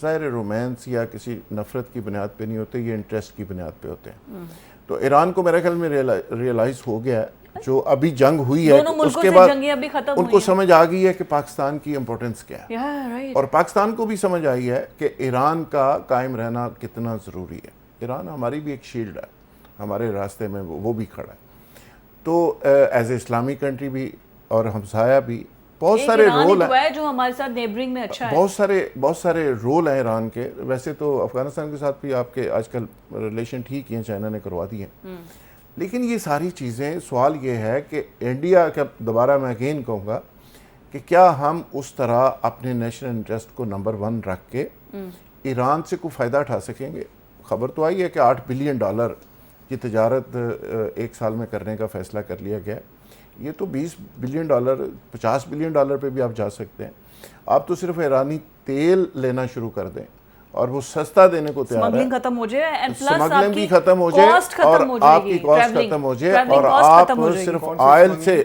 ज़ाहिर रोमांस या किसी नफ़रत की बुनियाद पे नहीं होते, ये इंटरेस्ट की बुनियाद पे होते हैं। तो ईरान को मेरे ख्याल में रियलाइज़ हो गया है, जो अभी जंग हुई है उसके बाद उनको समझ आ गई है कि पाकिस्तान की इम्पोर्टेंस क्या है, और पाकिस्तान को भी समझ आई है कि ईरान का कायम रहना कितना ज़रूरी है। ईरान हमारी भी एक शील्ड है, हमारे रास्ते में वो भी खड़ा है। तो एज ए इस्लामिक कंट्री भी और हमसाया भी बहुत सारे रोल हैं जो हमारे साथ नेबरिंग में अच्छा है। बहुत सारे रोल हैं ईरान के। वैसे तो अफगानिस्तान के साथ भी आपके आजकल रिलेशन ठीक हैं, चाइना ने करवा दिए हैं। लेकिन ये सारी चीज़ें, सवाल ये है कि इंडिया का, दोबारा मैं अगेन कहूँगा कि क्या हम उस तरह अपने नेशनल इंटरेस्ट को नंबर 1 रख के ईरान से कोई फ़ायदा उठा सकेंगे? खबर तो आई है कि $8 बिलियन की तजारत एक साल में करने का फ़ैसला कर लिया गया। ये तो $20 बिलियन, $50 बिलियन पे भी आप जा सकते हैं। आप तो सिर्फ ईरानी तेल लेना शुरू कर दें और वो सस्ता देने को तैयार है, स्मगलिंग खत्म हो जाए, स्मगलिंग भी खत्म हो जाए, और आपकी कॉस्ट खत्म हो जाए, और आप सिर्फ ऑयल से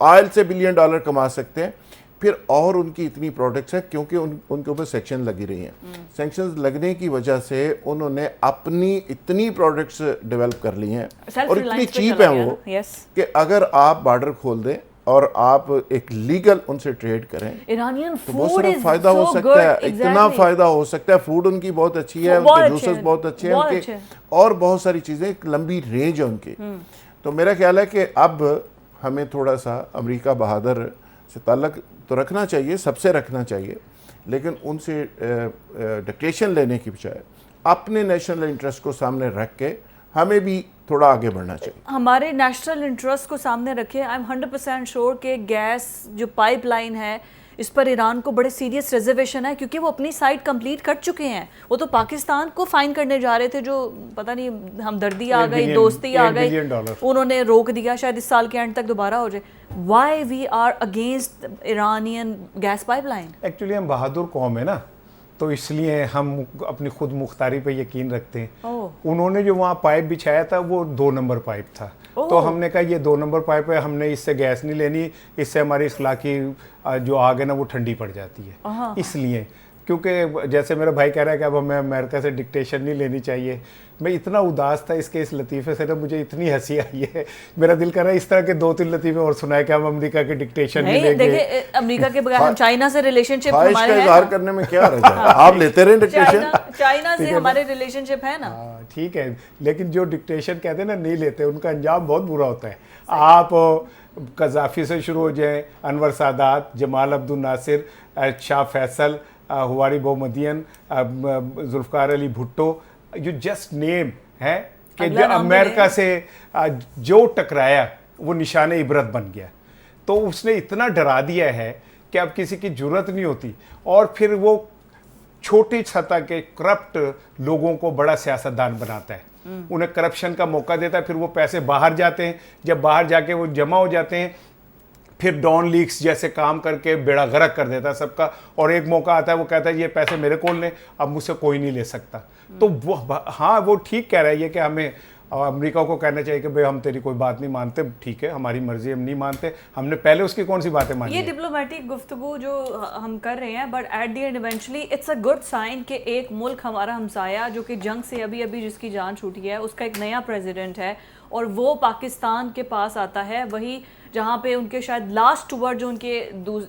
$1 बिलियन कमा सकते हैं। फिर और उनकी इतनी प्रोडक्ट्स हैं, क्योंकि उनके ऊपर सेक्शन लगी रही हैं। सेक्शंस लगने की वजह से उन्होंने अपनी इतनी प्रोडक्ट्स डेवलप कर ली हैं, और इतनी चीप हैं वो कि अगर आप बॉर्डर खोल दें और आप एक लीगल उनसे ट्रेड करें तो बहुत सारा फायदा हो सकता है। इतना फायदा हो सकता है। फूड उनकी बहुत अच्छी है, उनके जूसेस बहुत अच्छे हैं उनके, और बहुत सारी चीज़ें, एक लंबी रेंज है उनकी। तो मेरा ख्याल है कि अब हमें थोड़ा सा अमेरिका बहादुर से ताल्लुक़ तो रखना चाहिए, सबसे रखना चाहिए, लेकिन उनसे डिक्टेशन लेने की बजाय अपने नेशनल इंटरेस्ट को सामने रख के हमें भी थोड़ा आगे बढ़ना चाहिए। हमारे नेशनल इंटरेस्ट को सामने रखे। आई एम 100% श्योर कि गैस जो पाइपलाइन है, इस पर ईरान को बड़े सीरियस रिजर्वेशन है, क्योंकि वो अपनी साइड कंप्लीट कर चुके हैं। वो तो पाकिस्तान को फाइन करने जा रहे थे, जो पता नहीं हमदर्दी आ गई, दोस्ती आ गई, उन्होंने रोक दिया। शायद इस साल के एंड तक दोबारा हो जाए। Why we are against Iranian gas pipeline? Actually हम बहादुर कौम है ना, तो इसलिए हम अपनी खुद मुख्तारी पे यकीन रखते हैं। उन्होंने जो वहाँ पाइप बिछाया था वो 2 नंबर पाइप था, तो हमने कहा ये 2 नंबर पाइप है, हमने इससे गैस नहीं लेनी, इससे हमारी इस्लाकी जो आग है ना वो ठंडी पड़ जाती है। इसलिए, क्योंकि जैसे मेरा भाई कह रहा है कि अब हमें अमेरिका से डिक्टेशन नहीं लेनी चाहिए। मैं इतना उदास था इसके इस लतीफ़े से ना, मुझे इतनी हंसी आई है, मेरा दिल कर रहा है इस तरह के 2-3 लतीफ़े और सुनाए कि हम अमेरिका के डिक्टेशन नहीं लेंगे। देखिए, अमेरिका के बगैर हम चाइना से रिलेशनशिप हमारे है, इज़हार करने में क्या रहा है? आप लेते रहे डिक्टेशन, चाइना से हमारे रिलेशनशिप है ना। ठीक है, लेकिन जो डिक्टेशन कहते हैं ना नहीं लेते, उनका अंजाम बहुत बुरा होता है। आप कज़ाफ़ी से शुरू हो जाए, Anwar Sadat, Jamal Abdul Nasser, Shah Faisal, Houari Boumediene, Zulfikar Ali Bhutto, you just name है कि जो अमेरिका से जो टकराया वो निशान इबरत बन गया। तो उसने इतना डरा दिया है कि अब किसी की जरूरत नहीं होती, और फिर वो छोटी सतह के करप्ट लोगों को बड़ा सियासतदान बनाता है, उन्हें करप्शन का मौका देता है, फिर वो पैसे बाहर जाते हैं, जब बाहर जाके वो जमा हो जाते हैं, फिर डॉन लीक्स जैसे काम करके बेड़ा गर्क कर देता है सबका, और एक मौका आता है वो कहता है ये पैसे मेरे को लें, अब मुझसे कोई नहीं ले सकता। तो वो हाँ, वो ठीक कह रहा है ये कि हमें अमेरिका को कहना चाहिए कि भाई हम तेरी कोई बात नहीं मानते, ठीक है, हमारी मर्जी, हम नहीं मानते, हमने पहले उसकी कौन सी बातें मानी। ये डिप्लोमेटिक गुफ्तगू जो हम कर रहे हैं, but at the end eventually it's a good sign कि एक मुल्क हमारा हमसाया जो कि जंग से अभी अभी जिसकी जान छूटी है, उसका एक नया प्रेसिडेंट है, और वो पाकिस्तान के पास आता है, वही जहाँ पे उनके शायद लास्ट वर्ड जो उनके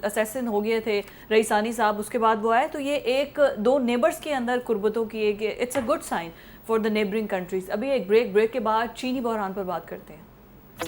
असैसिन हो गए थे रईसानी साहब, उसके बाद वो आए। तो ये 1-2 नेबर्स के अंदर कुर्बतों की एक, it's a good sign for the neighbouring countries. अभी एक ब्रेक के बाद चीनी बहरान पर बात करते हैं। पूरे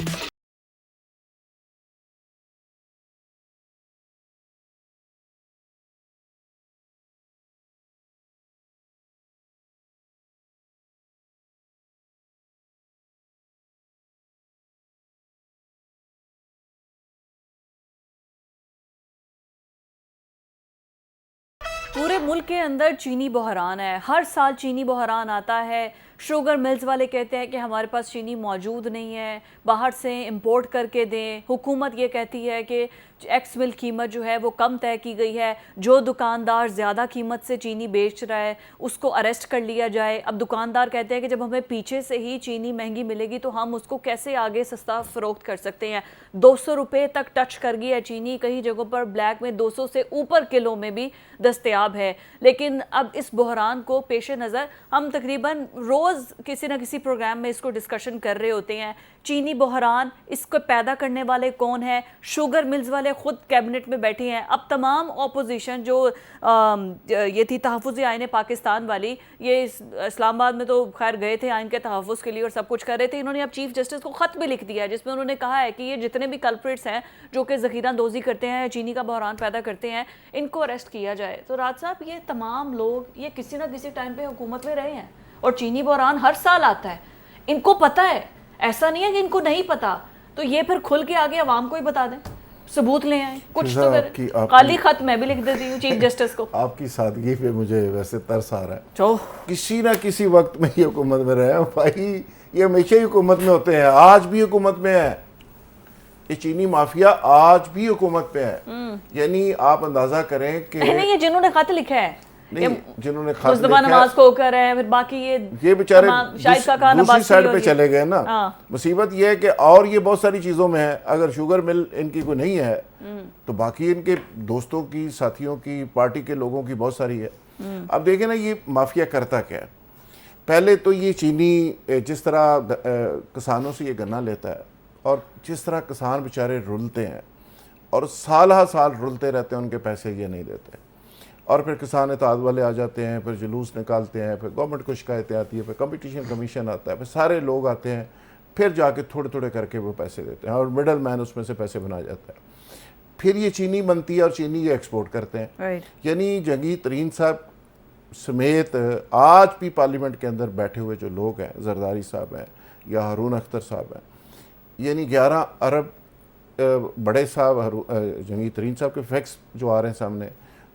मुल्क के अंदर चीनी बहरान है। हर साल चीनी बहरान आता है। शुगर मिल्स वाले कहते हैं कि हमारे पास चीनी मौजूद नहीं है, बाहर से इंपोर्ट करके दें। हुकूमत ये कहती है कि एक्स मिल कीमत जो है वो कम तय की गई है। जो दुकानदार ज़्यादा कीमत से चीनी बेच रहा है उसको अरेस्ट कर लिया जाए। अब दुकानदार कहते हैं कि जब हमें पीछे से ही चीनी महंगी मिलेगी तो हम उसको कैसे आगे सस्ता फ़रोख्त कर सकते हैं। 200 रुपये तक टच कर गई है चीनी। कई जगहों पर ब्लैक में 200 से ऊपर किलो में भी दस्तयाब है। लेकिन अब इस बहरान को पेश नज़र हम तकरीबन रोज़ किसी न किसी प्रोग्राम में इसको डिस्कशन कर रहे होते हैं। चीनी बहरान, इसको पैदा करने वाले कौन है? शुगर मिल्स वाले खुद कैबिनेट में बैठे हैं। अब तमाम ऑपोजिशन जो ये थी तहफ़्फ़ुज़ आईन पाकिस्तान वाली, ये इस्लामाबाद में तो खैर गए थे आइन के तहफ़्फ़ुज़ के लिए और सब कुछ कर रहे थे। इन्होंने अब चीफ जस्टिस को ख़त भी लिख दिया है जिसमें उन्होंने कहा है कि ये जितने भी कल्प्रिट्स हैं जो कि ज़ख़ीरांदोज़ी करते हैं, चीनी का बहरान पैदा करते हैं, इनको अरेस्ट किया जाए। तो राज साहब, ये तमाम लोग ये किसी न किसी टाइम पर हुकूमत में रहे हैं और चीनी बहरान हर साल आता है। इनको पता है, ऐसा नहीं है कि इनको नहीं पता। तो ये फिर खुल के आगे अवाम को ही बता दें, सबूत ले आए कुछ तो फिर काली खत मैं भी लिख देती हूँ चीफ जस्टिस को। आपकी सादगी पे मुझे वैसे तरस आ रहा है। तो किसी ना किसी वक्त में ये हुकूमत में रहे हैं भाई, ये हमेशा ही हुकूमत में होते हैं, आज भी हुकूमत में है। ये चीनी माफिया आज भी हुकूमत पे है। यानी आप अंदाजा करें कि नहीं, ये जिन्होंने खत लिखा है, नहीं, जिन्होंने खास मुस्तफा नवाज को कर रहे हैं, फिर बाकी ये बेचारे शाहिद का खाना दूसरी साइड पे चले गए ना। हाँ। मुसीबत ये है कि और ये बहुत सारी चीजों में है। अगर शुगर मिल इनकी कोई नहीं है तो बाकी इनके दोस्तों की, साथियों की, पार्टी के लोगों की बहुत सारी है। अब देखें ना, ये माफिया करता क्या है। पहले तो ये चीनी जिस तरह किसानों से ये गन्ना लेता है और जिस तरह किसान बेचारे रुलते हैं और साल हा साल रुलते रहते हैं, उनके पैसे ये नहीं देते और फिर किसान इत्तेहाद वाले आ जाते हैं, फिर जुलूस निकालते हैं, फिर गवर्नमेंट को शिकायतें आती है, फिर कंपटीशन कमीशन आता है, फिर सारे लोग आते हैं, फिर जाके थोड़े थोड़े करके वो पैसे देते हैं और मिडल मैन उसमें से पैसे बना जाता है। फिर ये चीनी बनती है और चीनी ये एक्सपोर्ट करते हैं। यानी जंगी तरीन साहब समेत आज भी पार्लियामेंट के अंदर बैठे हुए जो लोग हैं, जरदारी साहब हैं या हारून अख्तर साहब हैं, यानी 11 अरब बड़े साहब जंगी तरीन साहब के फैक्स जो आ रहे हैं सामने,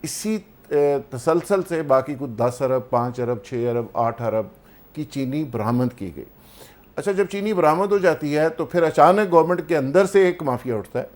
इसी तसलसल से बाकी कुछ 10 अरब, 5 अरब, 6 अरब, 8 अरब की चीनी बरामद की गई। अच्छा, जब चीनी बरामद हो जाती है तो फिर अचानक गवर्नमेंट के अंदर से एक माफिया उठता है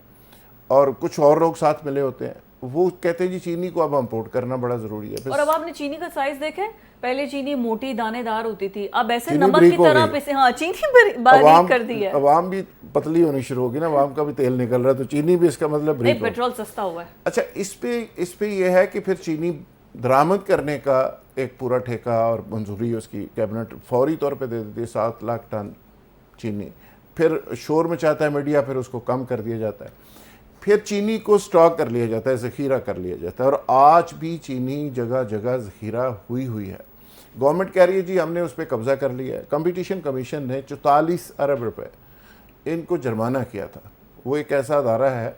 और कुछ और लोग साथ मिले होते हैं। वो कहते हैं जी चीनी को अब इम्पोर्ट करना बड़ा ज़रूरी है। और अब आपने चीनी का साइज देखे, पहले चीनी मोटी दानेदार होती थी, अब ऐसे नमक की तरह पिसे। हाँ, चीनी बारीक कर दी है। अवाम भी पतली होनी शुरू होगी ना, अवाम का भी तेल निकल रहा है तो चीनी भी इसका मतलब नहीं, पेट्रोल सस्ता हुआ है। अच्छा, इस पे ये है कि फिर चीनी दरामद करने का एक पूरा ठेका और मंजूरी उसकी कैबिनेट फौरी तौर पे दे देती है, 7 लाख टन चीनी। फिर शोर मचाता है मीडिया, फिर उसको कम कर दिया जाता है, फिर चीनी को स्टॉक कर लिया जाता है, ज़ख़ीरा कर लिया जाता है और आज भी चीनी जगह जगह ज़ख़ीरा हुई है। गवर्नमेंट कह रही है जी हमने उस पर कब्ज़ा कर लिया है। कंपटीशन कमीशन ने 44 अरब रुपए इनको जुर्माना किया था। वो एक ऐसा अदारा है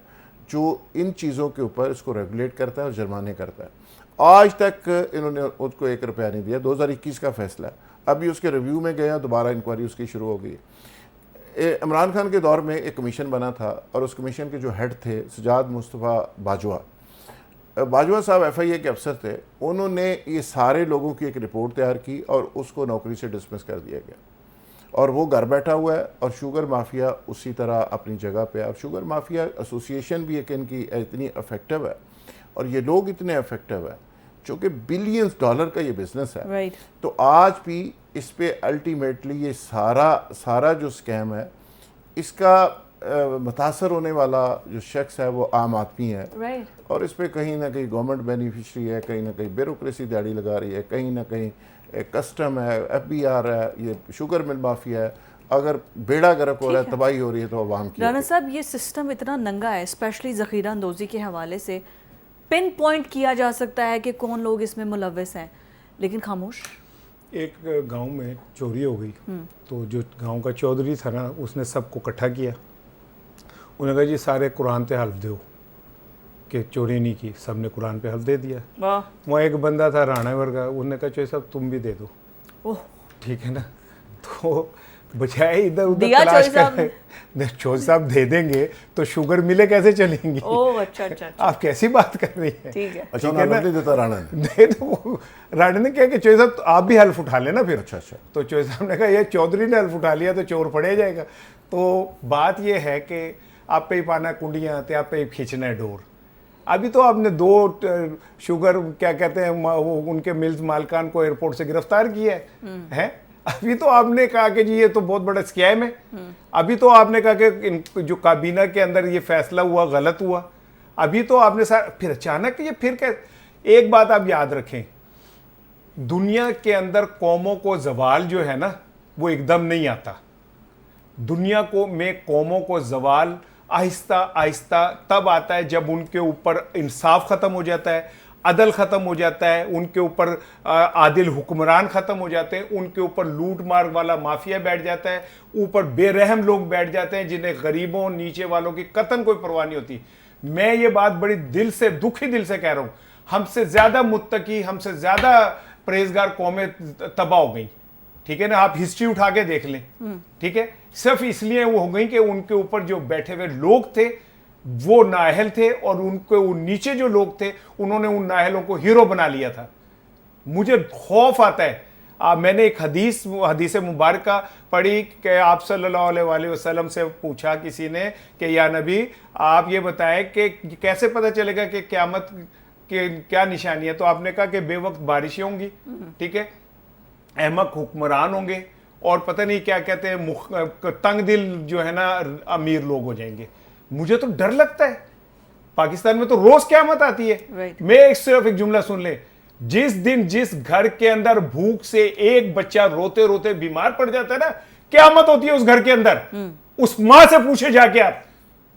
जो इन चीज़ों के ऊपर इसको रेगुलेट करता है और जुर्माने करता है। आज तक इन्होंने उसको 1 रुपया नहीं दिया। 2021 का फैसला है, अभी उसके रिव्यू में गया, दोबारा इंक्वायरी उसकी शुरू हो गई। इमरान खान के दौर में एक कमीशन बना था और उस कमीशन के जो हेड थे सजाद मुस्तफ़ा बाजवा साहब FIA के अफसर थे। उन्होंने ये सारे लोगों की एक रिपोर्ट तैयार की और उसको नौकरी से डिसमिस कर दिया गया और वो घर बैठा हुआ है और शुगर माफिया उसी तरह अपनी जगह पे है। और शुगर माफिया एसोसिएशन भी एक इनकी इतनी अफेक्टिव है और ये लोग इतने अफेक्टिव है चूँकि बिलियंस डॉलर का ये बिजनेस है। तो आज भी इस पे अल्टीमेटली ये सारा जो स्कैम है, इसका मुतासर होने वाला जो शख्स है वो आम आदमी है। और इस पे कहीं ना कहीं गवर्नमेंट बेनिफिशरी है, कहीं ना कहीं ब्यूरोक्रेसी दिहाड़ी लगा रही है, कहीं ना कहीं कस्टम है, FBR है, ये शुगर मिल माफिया है। अगर बेड़ा गर्क हो रहा है, तबाही हो रही है तो अवाम की। राना साहब, ये सिस्टम इतना नंगा है, स्पेशली ज़ख़ीरा अंदोज़ी के हवाले से पिन पॉइंट किया जा सकता है कि कौन लोग इसमें मुलव्वस हैं, लेकिन खामोश। एक गांव में चोरी हो गई। तो जो गांव का चौधरी था ना, उसने सबको इकट्ठा किया। उन्होंने कहा जी सारे कुरान पे हल्फ दो कि चोरी नहीं की। सबने कुरान पे हल्फ दे दिया। वाह। वहाँ एक बंदा था राणावर का, उन्होंने कहा चौधरी साहब तुम भी दे दो। ओह, ठीक है ना। तो बजाय इधर उधर दिया तलाश चौधरी साहब कर चौधरी साहब दे देंगे तो शुगर मिले कैसे चलेंगी। ओह, अच्छा अच्छा अच्छा, आप कैसी बात कर रही हैं। ठीक है। अच्छा, ठीक है ना? नहीं देता राणा ने। नहीं तो राणा ने क्या कि चौधरी साहब तो आप भी हल्फ उठा लेना फिर। अच्छा अच्छा। तो चौधरी साहब ने कहा ये चौधरी ने हल्फ उठा लिया तो चोर पड़े जाएगा। तो बात ये है कि आप पे ही पाना कुंडियाँ तो आप पे ही खींचना है डोर। अभी तो आपने 2 शुगर क्या कहते हैं वो उनके मिल्स मालकान को एयरपोर्ट से गिरफ्तार किया है। अभी तो आपने कहा कि जी ये तो बहुत बड़ा स्कैम है। अभी तो आपने कहा कि जो काबीना के अंदर ये फैसला हुआ गलत हुआ। अभी तो आपने फिर अचानक ये फिर क्या। एक बात आप याद रखें, दुनिया के अंदर कौमों को जवाल जो है ना वो एकदम नहीं आता। दुनिया में कौमों को जवाल आहिस्ता आहिस्ता तब आता है जब उनके ऊपर इंसाफ खत्म हो जाता है, अदल खत्म हो जाता है, उनके ऊपर आदिल हुक्मरान खत्म हो जाते हैं, उनके ऊपर लूट मार वाला माफिया बैठ जाता है, ऊपर बेरहम लोग बैठ जाते हैं जिन्हें गरीबों नीचे वालों की कतन कोई परवाह नहीं होती। मैं ये बात बड़ी दिल से दुखी दिल से कह रहा हूं, हमसे ज्यादा मुत्तकी, हमसे ज्यादा परहेजगार कौमें तबाह हो गई। ठीक है ना, आप हिस्ट्री उठा के देख लें। ठीक है, सिर्फ इसलिए वो हो गई कि उनके ऊपर जो बैठे हुए लोग थे वो नाअहल थे और उनके नीचे जो लोग थे उन्होंने उन नाअहलों को हीरो बना लिया था। मुझे खौफ आता है। मैंने एक हदीस मुबारक पढ़ी कि आप सल्लल्लाहु अलैहि वसल्लम से पूछा किसी ने कि या नबी आप ये बताएं कि कैसे पता चलेगा कि क़यामत के क्या निशानी है। तो आपने कहा कि बेवक्त बारिशें होंगी, ठीक है, अहमक हुक्मरान होंगे और पता नहीं क्या कहते हैं तंग दिल जो है ना अमीर लोग हो जाएंगे। मुझे तो डर लगता है। पाकिस्तान में तो रोज क़यामत आती है। Right. मैं सिर्फ एक जुमला सुन ले, जिस दिन जिस घर के अंदर भूख से एक बच्चा रोते रोते बीमार पड़ जाता है ना, क़यामत होती है उस घर के अंदर। उस मां से पूछे जाके आप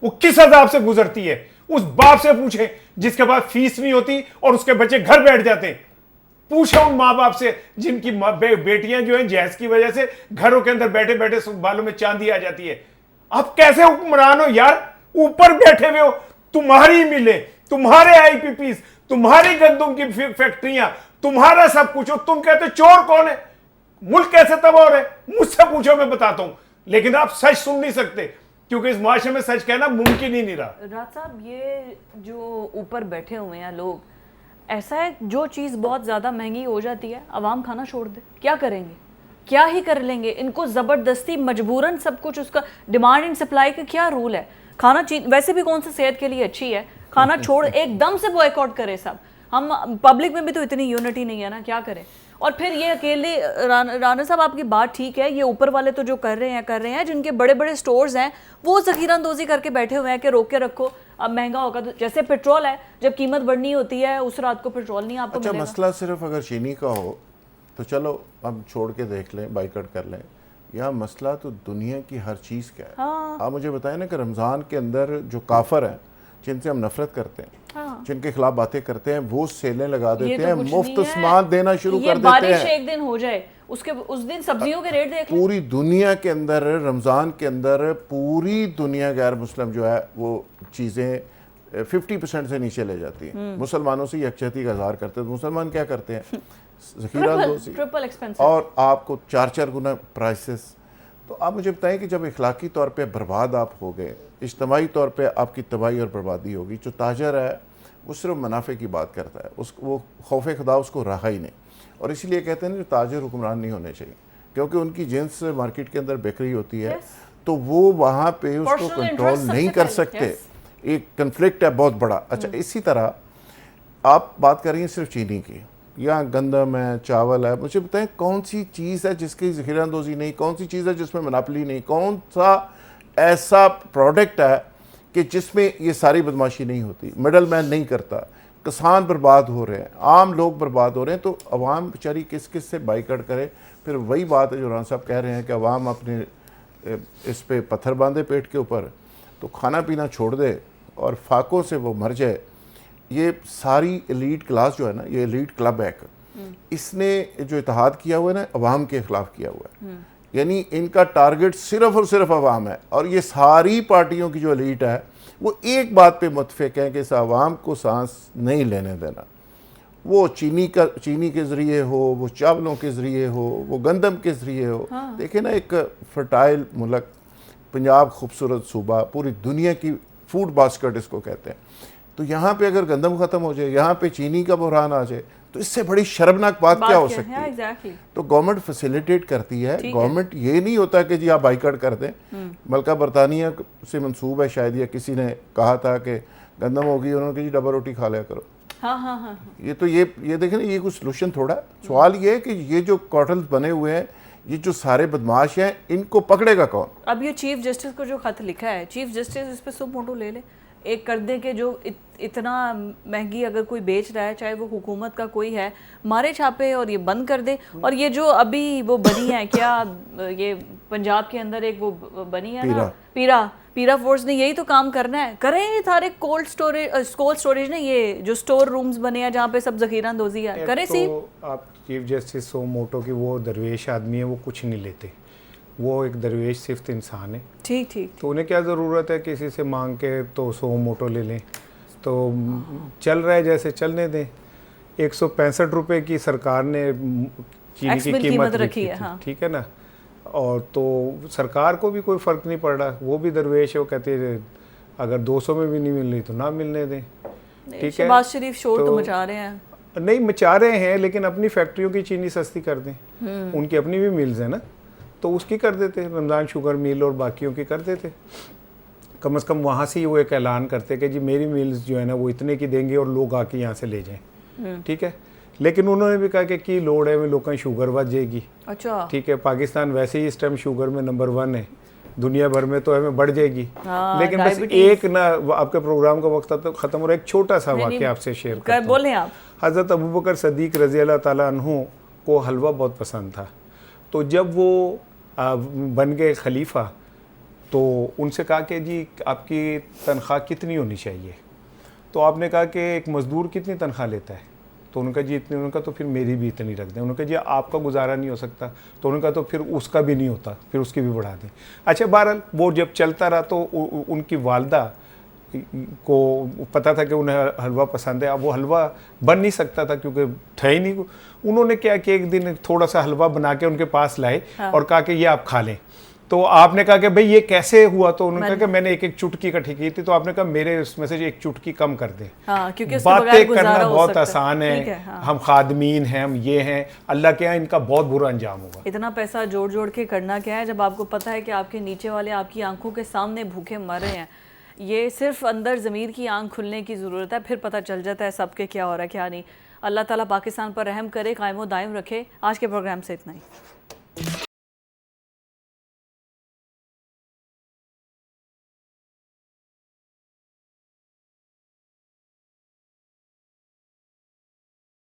वो किस अजाब से गुजरती है। उस बाप से पूछे जिसके पास फीस नहीं होती और उसके बच्चे घर बैठ जाते हैं। पूछो उन माँ बाप से जिनकी बेटियां जो हैं जैस की वजह से घरों के अंदर बैठे बैठे बालों में चांदी आ जाती है। आप कैसे हुक्मरान हो यार, ऊपर बैठे हुए हो, तुम्हारी मिले, तुम्हारे आईपीपीस, तुम्हारी गंदम की फैक्ट्रियां, तुम्हारा सब कुछ हो, तुम कहते चोर कौन है। मुल्क कैसे तबाह हो रहा है मुझसे पूछो, मैं बताता हूं। लेकिन आप सच सुन नहीं सकते क्योंकि इस माशरे में सच कहना मुमकिन ही नहीं रहा। राज साहब, ये जो ऊपर बैठे हुए हैं लोग, ऐसा है जो चीज़ बहुत ज़्यादा महंगी हो जाती है आवाम खाना छोड़ दे, क्या करेंगे, क्या ही कर लेंगे। इनको ज़बरदस्ती मजबूरन सब कुछ, उसका डिमांड एंड सप्लाई का क्या रूल है। खाना वैसे भी कौन सा सेहत के लिए अच्छी है, खाना छोड़ एकदम से बॉयकॉट करे सब। हम पब्लिक में भी तो इतनी यूनिटी नहीं है ना, क्या करें। और फिर ये अकेले राणा साहब आपकी बात ठीक है, ये ऊपर वाले तो जो कर रहे हैं जिनके बड़े बड़े स्टोर्स हैं वो ज़ख़ीरा अंदोज़ी करके बैठे हुए हैं कि रोक के रखो, अब महंगा होगा। तो जैसे पेट्रोल है, जब कीमत बढ़नी होती है उस रात को पेट्रोल नहीं आपको मिलेगा। मसला सिर्फ अगर चीनी का हो तो चलो हम छोड़ के देख लें, बाइकआउट कर लें। यहाँ मसला तो दुनिया की हर चीज़ का है। हाँ। आप मुझे बताएं ना कि रमज़ान के अंदर जो काफर हैं जिनसे हम नफरत करते हैं, हाँ। जिनके खिलाफ बातें करते हैं, वो सेलें लगा देते तो हैं, कुछ मुफ्त नहीं है। सामान देना शुरू ये कर देते बारिश हैं। एक दिन हो जाए उसके उस दिन सब्जियों के रेट देख लें। पूरी दुनिया के अंदर रमज़ान के अंदर पूरी दुनिया गैर मुस्लिम जो है वो चीज़ें 50% से नीचे ले जाती हैं। मुसलमानों से यकजहती का इज़हार करते हैं। मुसलमान क्या करते हैं, ज़ख़ीरा अंदोज़ी ट्रिपल एक्सपेंसिव और आपको 4-4 गुना प्राइसेस। तो आप मुझे बताएं कि जब इखलाकी तौर पे बर्बाद आप हो गए, इज्तमाही तौर पे आपकी तबाही और बर्बादी होगी, जो ताजर है वो सिर्फ मुनाफे की बात करता है, वो खौफ खुदा उसको रहा ही नहीं। और इसीलिए कहते हैं जो ताजर हुक्मरान नहीं होने चाहिए, क्योंकि उनकी जिन्स मार्केट के अंदर बिक्री होती है। तो वो वहाँ पे उसको कंट्रोल नहीं कर सकते। एक कन्फ्लिक्ट है बहुत बड़ा। अच्छा, इसी तरह आप बात कर रही हैं सिर्फ चीनी की, या गंदम है, चावल है। मुझे बताएं कौन सी चीज़ है जिसकी ज़ख़ीरा अंदोज़ी नहीं, कौन सी चीज़ है जिसमें मोनोपोली नहीं, कौन सा ऐसा प्रोडक्ट है कि जिसमें ये सारी बदमाशी नहीं होती, मिडल मैन नहीं करता, किसान बर्बाद हो रहे हैं, आम लोग बर्बाद हो रहे हैं। तो अवाम बेचारी किस किस से बाइकआउट करे। फिर वही बात है जो राना साहब कह रहे हैं कि अवाम अपने इस पे पत्थर बांधे पेट के ऊपर, तो खाना पीना छोड़ दे और फाकों से वो मर जाए। ये सारी एलीट क्लास जो है ना, ये एलीट क्लब है इसने जो इत्तेहाद किया हुआ है ना, अवाम के खिलाफ किया हुआ है। यानी इनका टारगेट सिर्फ और सिर्फ अवाम है, और ये सारी पार्टियों की जो एलीट है वो एक बात पे मुतफिक है कि इस अवाम को सांस नहीं लेने देना। वो चीनी के ज़रिए हो, वो चावलों के ज़रिए हो, वो गंदम के ज़रिए हो। देखिए ना, एक फर्टाइल मुल्क पंजाब, खूबसूरत सूबा, पूरी दुनिया की फूड बास्केट इसको कहते हैं। तो यहाँ पे अगर गंदम ख़त्म हो जाए, यहाँ पे चीनी का बहरान आ जाए, तो इससे बड़ी शर्मनाक बात क्या हो सकती है? exactly. तो गवर्नमेंट फैसिलिटेट करती है। गवर्नमेंट ये नहीं होता कि जी आप बाइकआउट कर दें। मलका बरतानिया से मंसूब है शायद, या किसी ने कहा था कि गंदम होगी, उन्होंने कहा जी डबल रोटी खा लिया करो। हाँ। ये देखें ना, ये कोई सोल्यूशन थोड़ा है। सवाल ये है कि ये जो कॉटल्स बने हुए हैं, ये जो सारे बदमाश हैं, इनको पकड़ेगा कौन? अब ये चीफ जस्टिस को जो खत लिखा है, चीफ जस्टिस इस पे सो मोटो ले ले, एक कर दे कि जो इतना महंगी अगर कोई बेच रहा है, चाहे वो हुकूमत का कोई है, मारे छापे और ये बंद कर दे। और ये जो अभी वो बनी है क्या, ये पंजाब के अंदर एक वो बनी है ना, पीरा फोर्स ने यही तो काम करना है। करें ये सारे कोल्ड स्टोरेज ने, ये जो स्टोर रूम्स बने हैं जहाँ पे सब जखीरा अंदोजी है, करें सी। तो आप चीफ जस्टिस सो मोटो की वो दरवेश आदमी है, वो कुछ नहीं लेते, वो एक दरवेश सिर्फ इंसान है। ठीक। तो उन्हें क्या ज़रूरत है किसी से मांग के तो सो मोटो ले लें? तो चल रहा है जैसे चलने दें। 165 रुपए की सरकार ने चीनी की कीमत रखी है, हाँ। ठीक है ना, और तो सरकार को भी कोई फ़र्क नहीं पड़ रहा, वो भी दरवेश है, वो कहते हैं अगर 200 में भी नहीं मिल रही तो ना मिलने दें। ठीक है, शहबाज शरीफ शोर तो मचा रहे हैं। नहीं मचा रहे हैं, लेकिन अपनी फैक्ट्रियों की चीनी सस्ती कर दें। उनकी अपनी भी मिल्स है ना, तो उसकी कर देते, रमज़ान शुगर मिल और बाकियों की कर देते। कम से कम वहाँ से ही वो एक ऐलान करते कि जी मेरी मिल्स जो है ना वो इतने की देंगे और लोग आके यहाँ से ले जाएं। ठीक है, लेकिन उन्होंने भी कहा कि की लोड़ है, में लोगों की शुगर बढ़ जाएगी। अच्छा, ठीक है, पाकिस्तान वैसे ही इस टाइम शुगर में नंबर 1 है दुनिया भर में, तो हमें बढ़ जाएगी। लेकिन बस एक ना, आपके प्रोग्राम का वक्त तो ख़त्म हो रहा है, एक छोटा सा वाक़या आपसे शेयर करता हूं। बोलें आप। हज़रत अबू बकर सदीक रज़ी अल्लाह ताला अन्हु को हलवा बहुत पसंद था, तो जब वो बन गए खलीफा तो उनसे कहा कि जी आपकी तनख्वाह कितनी होनी चाहिए? तो आपने कहा कि एक मज़दूर कितनी तनख्वाह लेता है? तो उनका जी इतनी, उनका तो फिर मेरी भी इतनी रख दें। उनका जी आपका गुजारा नहीं हो सकता, तो उनका तो फिर उसका भी नहीं होता, फिर उसकी भी बढ़ा दें। अच्छा, बहरहाल वो जब चलता रहा तो उनकी वालदा को पता था कि उन्हें हलवा पसंद है। अब वो हलवा बन नहीं सकता था क्योंकि था ही नहीं। उन्होंने क्या कि एक दिन थोड़ा सा हलवा बना के उनके पास लाए और कहा कि ये आप खा लें। तो आपने कहा कि भाई ये कैसे हुआ? तो उन्होंने कहा कि मैंने एक एक चुटकी इकट्ठी की थी। तो आपने कहा मेरे उसमें से एक चुटकी कम कर दें। क्योंकि बातें करना बहुत आसान है, हम खादमीन हैं, हम ये हैं, अल्लाह के यहाँ इनका बहुत बुरा अंजाम होगा। इतना पैसा जोड़ जोड़ के करना क्या है जब आपको पता है कि आपके नीचे वाले आपकी आंखों के सामने भूखे मर रहे हैं। ये सिर्फ अंदर ज़मीर की आंख खुलने की ज़रूरत है, फिर पता चल जाता है सबके क्या हो रहा है क्या नहीं। अल्लाह ताला पाकिस्तान पर रहम करे, कायमो दायम रखे। आज के प्रोग्राम से इतना ही।